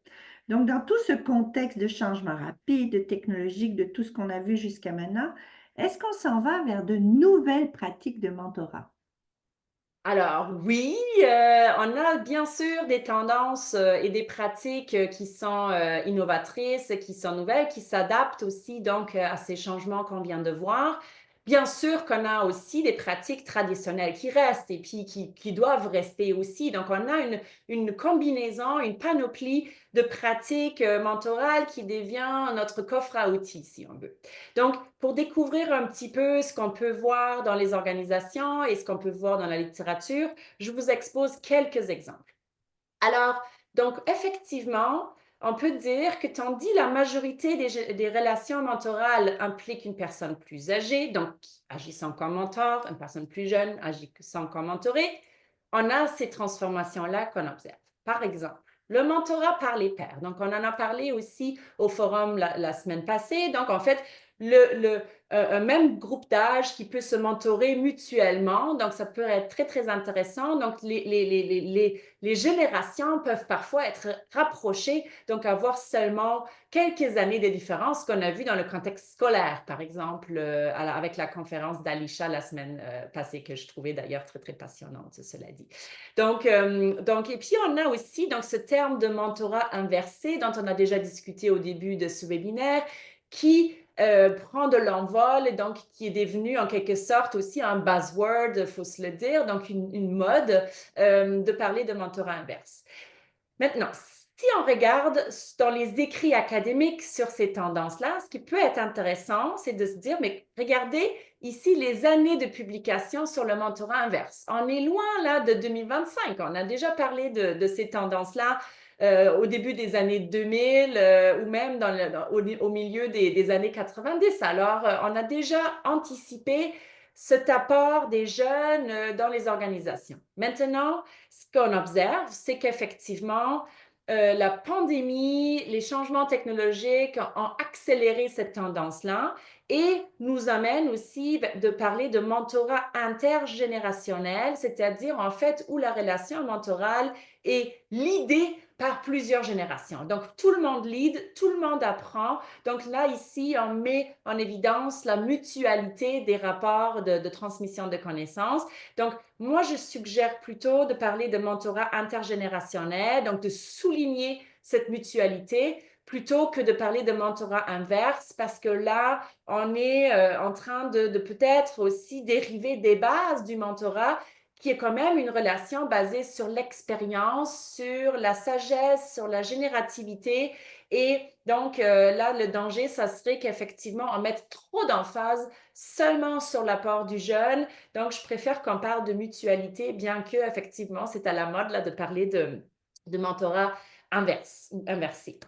S1: Donc, dans tout ce contexte de changement rapide, technologique, de tout ce qu'on a vu jusqu'à maintenant, est-ce qu'on s'en va vers de nouvelles pratiques de mentorat?
S2: Alors oui, on a bien sûr des tendances et des pratiques qui sont innovatrices, qui sont nouvelles, qui s'adaptent aussi donc à ces changements qu'on vient de voir. Bien sûr qu'on a aussi des pratiques traditionnelles qui restent et puis qui doivent rester aussi. Donc on a une combinaison, une panoplie de pratiques mentorales qui devient notre coffre à outils, si on veut. Donc, pour découvrir un petit peu ce qu'on peut voir dans les organisations et ce qu'on peut voir dans la littérature, je vous expose quelques exemples. Alors, donc, effectivement, on peut dire que tandis la majorité des relations mentorales impliquent une personne plus âgée, donc agissant comme mentor, une personne plus jeune agissant comme mentorée, on a ces transformations-là qu'on observe. Par exemple, le mentorat par les pairs. Donc, on en a parlé aussi au forum la semaine passée. Donc, en fait, un même groupe d'âge qui peut se mentorer mutuellement. Donc, ça peut être très, très intéressant. Donc, les générations peuvent parfois être rapprochées, donc avoir seulement quelques années de différence qu'on a vu dans le contexte scolaire, par exemple, avec la conférence d'Alisha la semaine passée, que je trouvais d'ailleurs très, très passionnante, cela dit. Et puis on a aussi donc, ce terme de mentorat inversé dont on a déjà discuté au début de ce webinaire, qui prend de l'envol et donc qui est devenu en quelque sorte aussi un buzzword, il faut se le dire, donc une mode de parler de mentorat inverse. Maintenant, si on regarde dans les écrits académiques sur ces tendances-là, ce qui peut être intéressant, c'est de se dire, mais regardez ici les années de publication sur le mentorat inverse. On est loin là de 2025. On a déjà parlé de ces tendances-là au début des années 2000 ou même au milieu des années 90. Alors, on a déjà anticipé cet apport des jeunes dans les organisations. Maintenant, ce qu'on observe, c'est qu'effectivement, la pandémie, les changements technologiques ont accéléré cette tendance-là et nous amène aussi de parler de mentorat intergénérationnel, c'est-à-dire en fait où la relation mentorale est l'idée par plusieurs générations. Donc, tout le monde lead, tout le monde apprend. Donc là, ici, on met en évidence la mutualité des rapports de transmission de connaissances. Donc, moi, je suggère plutôt de parler de mentorat intergénérationnel, donc de souligner cette mutualité plutôt que de parler de mentorat inverse, parce que là, on est en train de peut-être aussi dériver des bases du mentorat qui est quand même une relation basée sur l'expérience, sur la sagesse, sur la générativité. Et donc, là, le danger, ça serait qu'effectivement, on mette trop d'emphase seulement sur l'apport du jeune. Donc, je préfère qu'on parle de mutualité, bien que, effectivement, c'est à la mode là, de parler de mentorat inversé.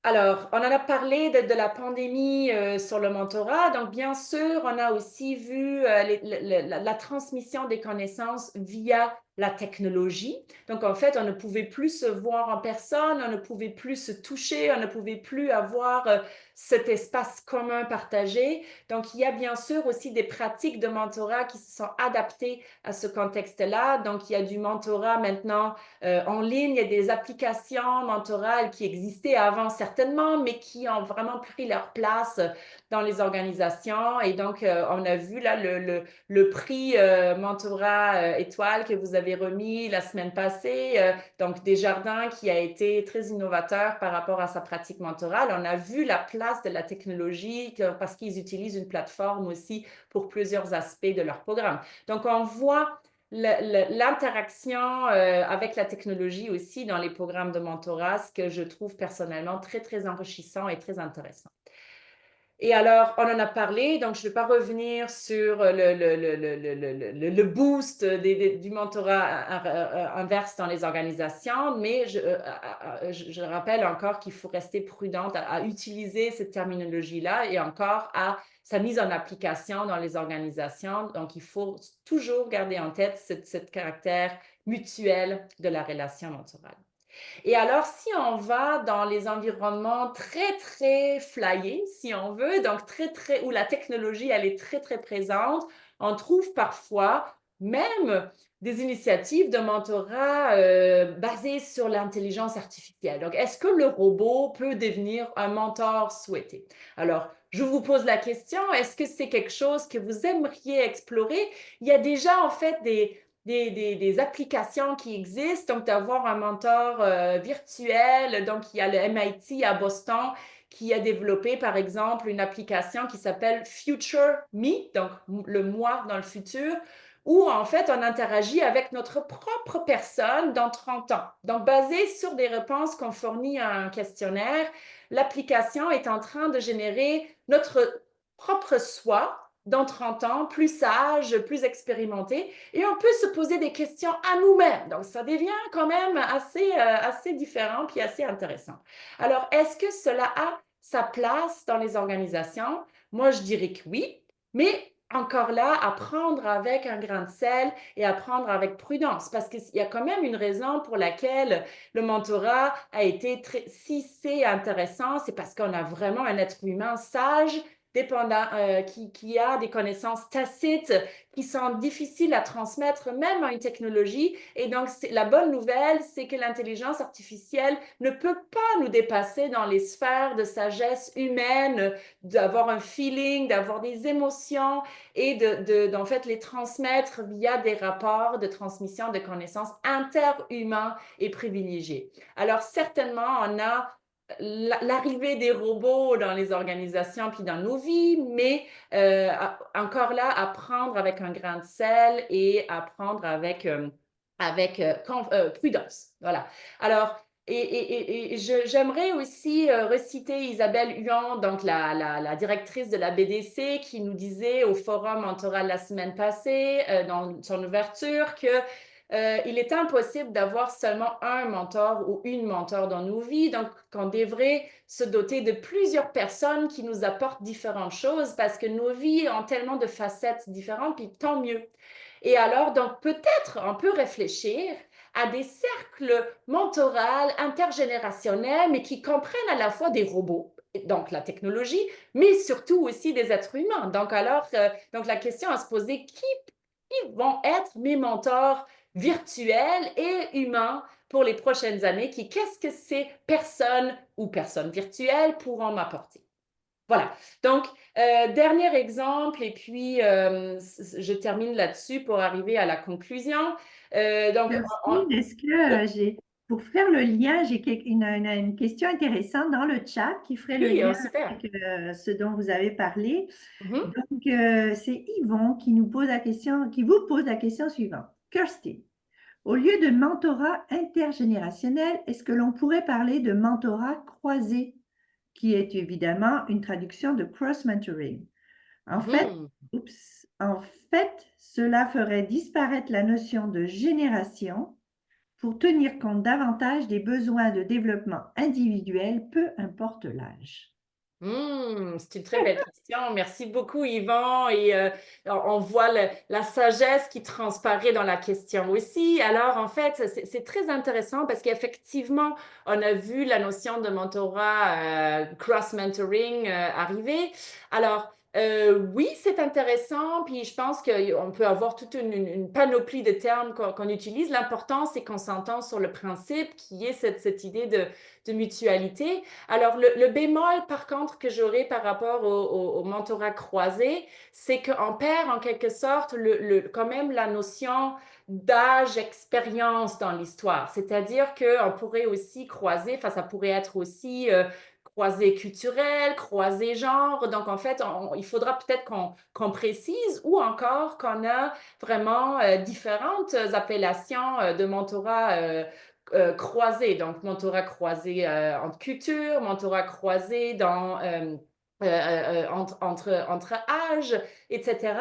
S2: Alors, on en a parlé de la pandémie sur le mentorat. Donc, bien sûr, on a aussi vu la transmission des connaissances via la technologie. Donc, en fait, on ne pouvait plus se voir en personne, on ne pouvait plus se toucher, on ne pouvait plus avoir cet espace commun partagé. Donc, il y a bien sûr aussi des pratiques de mentorat qui se sont adaptées à ce contexte-là. Donc, il y a du mentorat maintenant en ligne, il y a des applications mentorales qui existaient avant certainement, mais qui ont vraiment pris leur place dans les organisations. Et donc, on a vu là le prix mentorat étoile que vous avez remis la semaine passée. Donc, Desjardins qui a été très innovateur par rapport à sa pratique mentorale. On a vu la place de la technologie parce qu'ils utilisent une plateforme aussi pour plusieurs aspects de leur programme. Donc, on voit l'interaction avec la technologie aussi dans les programmes de mentorat, ce que je trouve personnellement très, très enrichissant et très intéressant. Et alors, on en a parlé, donc je ne vais pas revenir sur le boost du mentorat inverse dans les organisations, mais je rappelle encore qu'il faut rester prudente à utiliser cette terminologie-là et encore à sa mise en application dans les organisations. Donc, il faut toujours garder en tête ce caractère mutuel de la relation mentorale. Et alors, si on va dans les environnements très, très flyés, si on veut, donc très, très, où la technologie, elle est très, très présente, on trouve parfois même des initiatives de mentorat basées sur l'intelligence artificielle. Donc, est-ce que le robot peut devenir un mentor souhaité? Alors, je vous pose la question, est-ce que c'est quelque chose que vous aimeriez explorer? Il y a déjà en fait des applications qui existent, donc d'avoir un mentor virtuel. Donc, il y a le MIT à Boston qui a développé, par exemple, une application qui s'appelle Future Me, donc le moi dans le futur, où en fait, on interagit avec notre propre personne dans 30 ans. Donc, basé sur des réponses qu'on fournit à un questionnaire, l'application est en train de générer notre propre soi dans 30 ans, plus sage, plus expérimenté, et on peut se poser des questions à nous-mêmes. Donc, ça devient quand même assez différent puis assez intéressant. Alors, est-ce que cela a sa place dans les organisations? Moi, je dirais que oui, mais encore là, à prendre avec un grain de sel et à prendre avec prudence, parce qu'il y a quand même une raison pour laquelle le mentorat a été si c'est intéressant, c'est parce qu'on a vraiment un être humain sage, dépendant, qui a des connaissances tacites qui sont difficiles à transmettre même à une technologie. Et donc, la bonne nouvelle, c'est que l'intelligence artificielle ne peut pas nous dépasser dans les sphères de sagesse humaine, d'avoir un feeling, d'avoir des émotions et d'en fait les transmettre via des rapports de transmission de connaissances interhumains et privilégiés. Alors, certainement, on a l'arrivée des robots dans les organisations puis dans nos vies, mais encore là, à prendre avec un grain de sel et à prendre avec prudence. Voilà. Alors, j'aimerais aussi reciter Isabelle Huon, donc la directrice de la BDC, qui nous disait au forum mentoral la semaine passée, dans son ouverture, que il est impossible d'avoir seulement un mentor ou une mentor dans nos vies. Donc, on devrait se doter de plusieurs personnes qui nous apportent différentes choses parce que nos vies ont tellement de facettes différentes, puis tant mieux. Et alors, donc, peut-être on peut réfléchir à des cercles mentoraux intergénérationnels, mais qui comprennent à la fois des robots, donc la technologie, mais surtout aussi des êtres humains. Donc, alors, donc la question à se poser, qui vont être mes mentors virtuels et humains pour les prochaines années, qu'est-ce que ces personnes ou personnes virtuelles pourront m'apporter? Voilà. Donc, dernier exemple, et puis je termine là-dessus pour arriver à la conclusion. Donc,
S1: Merci. Est-ce que pour faire le lien, j'ai une question intéressante dans le chat qui ferait le
S2: oui,
S1: lien
S2: super.
S1: avec ce dont vous avez parlé.
S2: Mhm,
S1: Donc, c'est Yvon qui nous pose la question, qui vous pose la question suivante. Kirsty, au lieu de mentorat intergénérationnel, est-ce que l'on pourrait parler de mentorat croisé, qui est évidemment une traduction de cross-mentoring? En fait,
S2: mhm.
S1: en fait, cela ferait disparaître la notion de génération pour tenir compte davantage des besoins de développement individuel, peu importe l'âge.
S2: C'est une très belle question. Merci beaucoup, Yvan. Et on voit la sagesse qui transparaît dans la question aussi. Alors, en fait, c'est très intéressant parce qu'effectivement, on a vu la notion de mentorat, cross-mentoring arriver. Alors, oui, c'est intéressant. Puis, je pense qu'on peut avoir toute une panoplie de termes qu'on utilise. L'important, c'est qu'on s'entend sur le principe qui est cette idée de mutualité. Alors, le bémol, par contre, que j'aurais par rapport au mentorat croisé, c'est qu'on perd en quelque sorte quand même la notion d'âge, expérience dans l'histoire. C'est-à-dire qu'on pourrait aussi croiser, enfin, ça pourrait être aussi croisé culturel, croisé genre. Donc, en fait, il faudra peut-être qu'on précise ou encore qu'on a vraiment différentes appellations de mentorat croisé, donc mentorat croisé entre cultures, mentorat croisé entre âges, etc.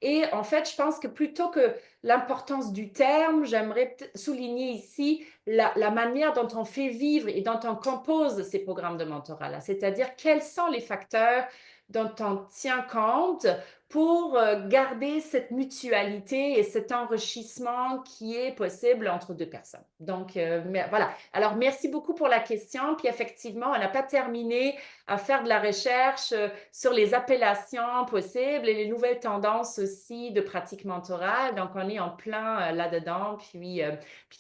S2: Et en fait, je pense que plutôt que l'importance du terme, j'aimerais souligner ici la manière dont on fait vivre et dont on compose ces programmes de mentorat-là, c'est-à-dire quels sont les facteurs dont on tient compte pour garder cette mutualité et cet enrichissement qui est possible entre deux personnes. Donc, voilà. Alors, merci beaucoup pour la question. Puis, effectivement, on n'a pas terminé à faire de la recherche sur les appellations possibles et les nouvelles tendances aussi de pratique mentorale. Donc, on est en plein là-dedans. Puis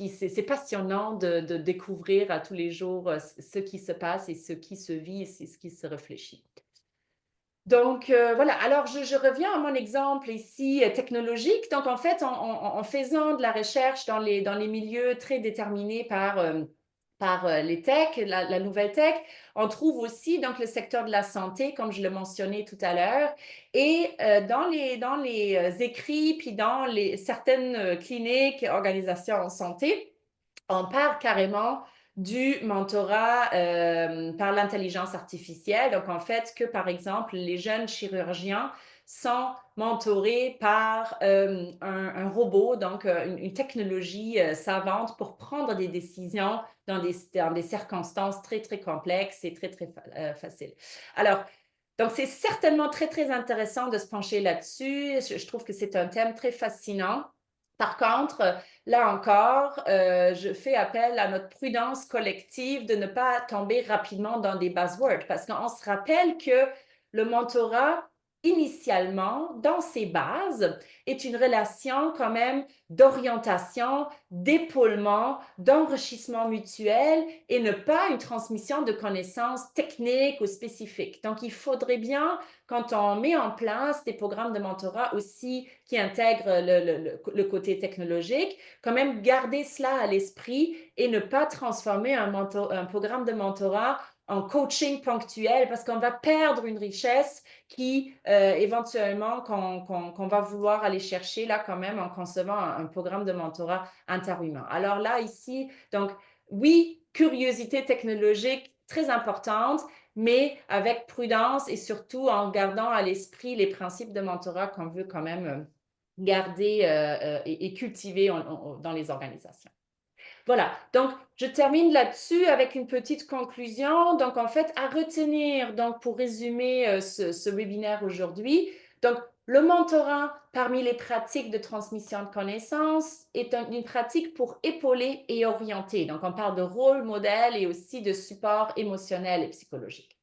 S2: c'est passionnant de découvrir à tous les jours ce qui se passe et ce qui se vit et ce qui se réfléchit. Donc, voilà. Alors, je reviens à mon exemple ici technologique. Donc, en fait, en faisant de la recherche dans les milieux très déterminés par les techs, la nouvelle tech, on trouve aussi donc le secteur de la santé, comme je le mentionnais tout à l'heure. Et dans les écrits, puis dans certaines cliniques, organisations en santé, on part carrément du mentorat par l'intelligence artificielle. Donc, en fait, que par exemple, les jeunes chirurgiens sont mentorés par un robot, donc une technologie savante pour prendre des décisions dans des circonstances très, très complexes et très, très faciles. Alors, donc, c'est certainement très, très intéressant de se pencher là-dessus. Je trouve que c'est un thème très fascinant. Par contre, là encore, je fais appel à notre prudence collective de ne pas tomber rapidement dans des buzzwords parce qu'on se rappelle que le mentorat, initialement, dans ses bases, est une relation quand même d'orientation, d'épaulement, d'enrichissement mutuel et ne pas une transmission de connaissances techniques ou spécifiques. Donc, il faudrait bien, quand on met en place des programmes de mentorat aussi qui intègrent le côté technologique, quand même garder cela à l'esprit et ne pas transformer un programme de mentorat en coaching ponctuel parce qu'on va perdre une richesse qui éventuellement qu'on va vouloir aller chercher là quand même en concevant un programme de mentorat interhumain. Alors là, ici, donc oui, curiosité technologique très importante, mais avec prudence et surtout en gardant à l'esprit les principes de mentorat qu'on veut quand même garder et cultiver dans les organisations. Voilà, donc je termine là-dessus avec une petite conclusion. Donc, en fait, à retenir, donc, pour résumer ce webinaire aujourd'hui, donc, le mentorat parmi les pratiques de transmission de connaissances est une pratique pour épauler et orienter. Donc, on parle de rôle modèle et aussi de support émotionnel et psychologique.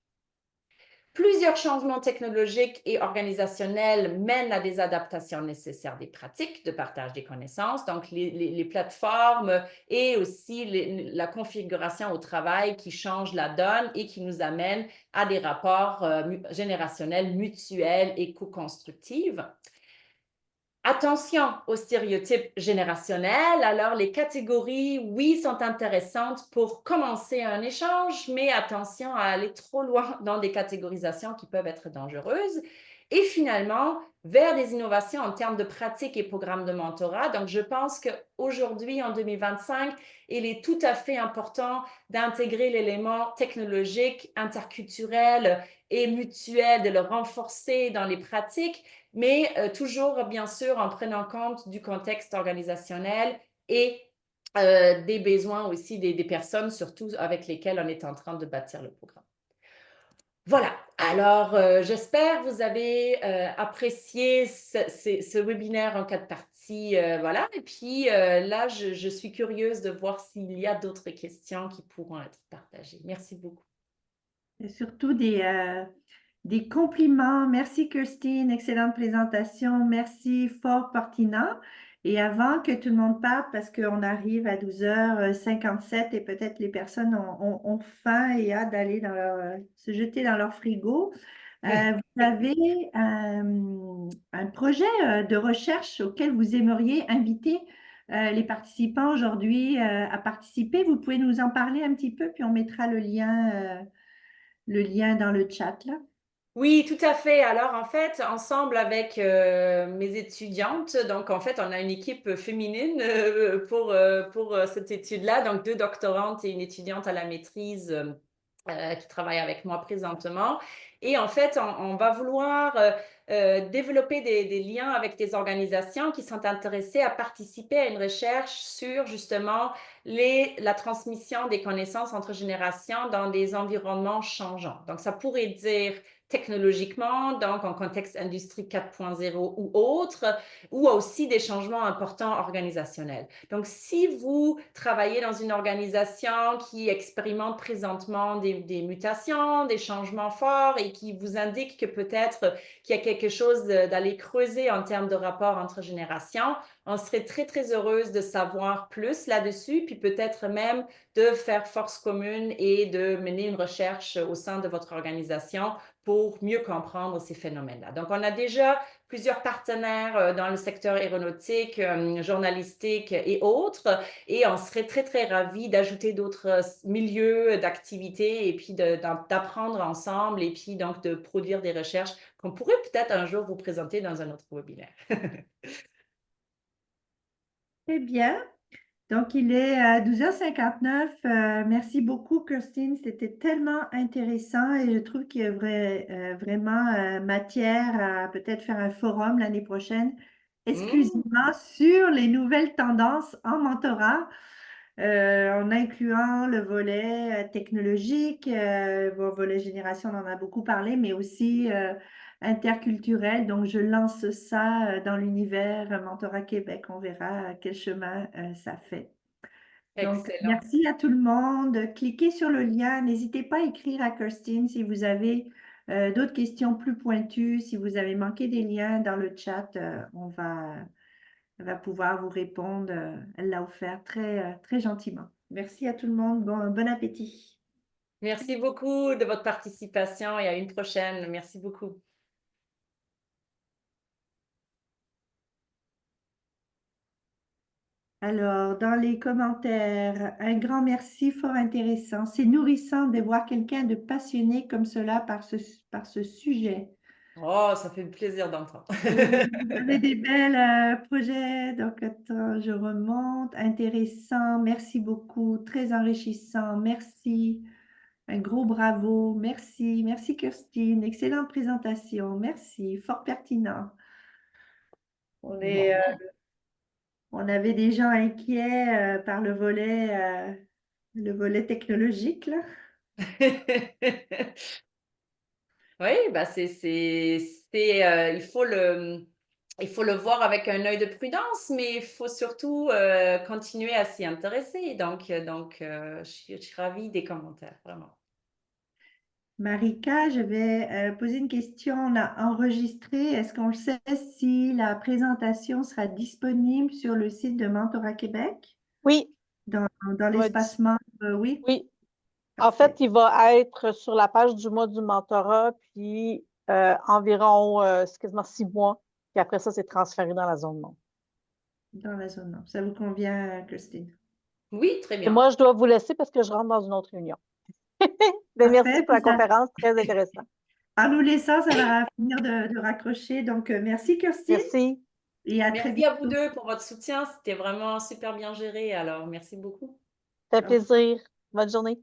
S2: Plusieurs changements technologiques et organisationnels mènent à des adaptations nécessaires des pratiques de partage des connaissances, donc les plateformes et aussi la configuration au travail qui change la donne et qui nous amène à des rapports générationnels mutuels et co-constructifs. Attention aux stéréotypes générationnels. Alors, les catégories, oui, sont intéressantes pour commencer un échange, mais attention à aller trop loin dans des catégorisations qui peuvent être dangereuses. Et finalement, vers des innovations en termes de pratiques et programmes de mentorat. Donc, je pense qu'aujourd'hui, en 2025, il est tout à fait important d'intégrer l'élément technologique, interculturel et mutuel, de le renforcer dans les pratiques, mais toujours, bien sûr, en prenant compte du contexte organisationnel et des besoins aussi des personnes, surtout avec lesquelles on est en train de bâtir le programme. Voilà, alors j'espère que vous avez apprécié ce webinaire en 4 parties. Voilà, et puis là, je suis curieuse de voir s'il y a d'autres questions qui pourront être partagées. Merci beaucoup.
S1: Et surtout des compliments. Merci Christine, excellente présentation. Merci, fort pertinent. Et avant que tout le monde parte, parce qu'on arrive à 12h57 et peut-être les personnes ont faim et hâte d'aller se jeter dans leur frigo, vous avez un projet de recherche auquel vous aimeriez inviter les participants aujourd'hui à participer. Vous pouvez nous en parler un petit peu, puis on mettra le lien dans le chat là.
S2: Oui, tout à fait. Alors, en fait, ensemble avec mes étudiantes, donc en fait, on a une équipe féminine pour cette étude-là, donc 2 doctorantes et une étudiante à la maîtrise qui travaille avec moi présentement. Et en fait, on va vouloir développer des liens avec des organisations qui sont intéressées à participer à une recherche sur justement la transmission des connaissances entre générations dans des environnements changeants. Donc, ça pourrait dire technologiquement, donc en contexte industrie 4.0 ou autre, ou aussi des changements importants organisationnels. Donc, si vous travaillez dans une organisation qui expérimente présentement des mutations, des changements forts et qui vous indique que peut-être qu'il y a quelque chose d'aller creuser en termes de rapport entre générations, on serait très, très heureuse de savoir plus là-dessus, puis peut-être même de faire force commune et de mener une recherche au sein de votre organisation pour mieux comprendre ces phénomènes-là. Donc, on a déjà plusieurs partenaires dans le secteur aéronautique, journalistique et autres, et on serait très, très ravis d'ajouter d'autres milieux d'activité et puis d'apprendre ensemble et puis donc de produire des recherches qu'on pourrait peut-être un jour vous présenter dans un autre webinaire.
S1: Très bien. Donc, il est à 12h59. Merci beaucoup, Christine. C'était tellement intéressant et je trouve qu'il y a vraiment matière à peut-être faire un forum l'année prochaine exclusivement sur les nouvelles tendances en mentorat, en incluant le volet technologique, bon, volet génération, on en a beaucoup parlé, mais aussi interculturel. Donc, je lance ça dans l'univers Mentorat Québec. On verra quel chemin ça fait. Donc,
S2: Excellent.
S1: merci à tout le monde. Cliquez sur le lien. N'hésitez pas à écrire à Kirstine si vous avez d'autres questions plus pointues. Si vous avez manqué des liens dans le chat, elle va pouvoir vous répondre. Elle l'a offert très gentiment. Merci à tout le monde. Bon appétit.
S2: Merci beaucoup de votre participation et à une prochaine. Merci beaucoup.
S1: Alors, dans les commentaires, un grand merci, fort intéressant. C'est nourrissant de voir quelqu'un de passionné comme cela par ce sujet.
S2: Oh, ça fait plaisir d'entendre.
S1: Oui, vous avez des belles projets. Donc, attends, je remonte. Intéressant. Merci beaucoup. Très enrichissant. Merci. Un gros bravo. Merci. Merci, Kirstine. Excellente présentation. Merci. Fort pertinent. On est,
S3: Bon.
S1: on avait des gens inquiets par le volet technologique, là.
S2: Oui, bah il faut le voir avec un œil de prudence, mais il faut surtout continuer à s'y intéresser. Je suis ravie des commentaires, vraiment.
S1: Marika, je vais poser une question. On a enregistré. Est-ce qu'on le sait si la présentation sera disponible sur le site de Mentorat Québec?
S3: Oui,
S1: Dans
S3: il va
S1: l'espace membre, oui?
S3: oui. En fait,
S1: Parfait.
S3: il va être sur la page du mois du mentorat, puis environ c'est quasiment 6 mois. Puis après ça, c'est transféré dans la zone non.
S1: Dans la zone nord. Ça vous convient, Christine?
S2: Oui, très
S3: Et
S2: bien.
S3: moi, je dois vous laisser parce que je rentre dans une autre réunion. Mais merci
S1: Parfait.
S3: pour la conférence, très intéressant.
S1: En nous laissant, ça va finir de raccrocher. Donc, merci, Christine,
S3: Merci,
S1: et à très
S2: Merci à vous
S1: bientôt.
S2: deux pour votre soutien. C'était vraiment super bien géré. Alors, merci beaucoup.
S3: ça fait
S1: Au revoir.
S3: plaisir. Bonne journée.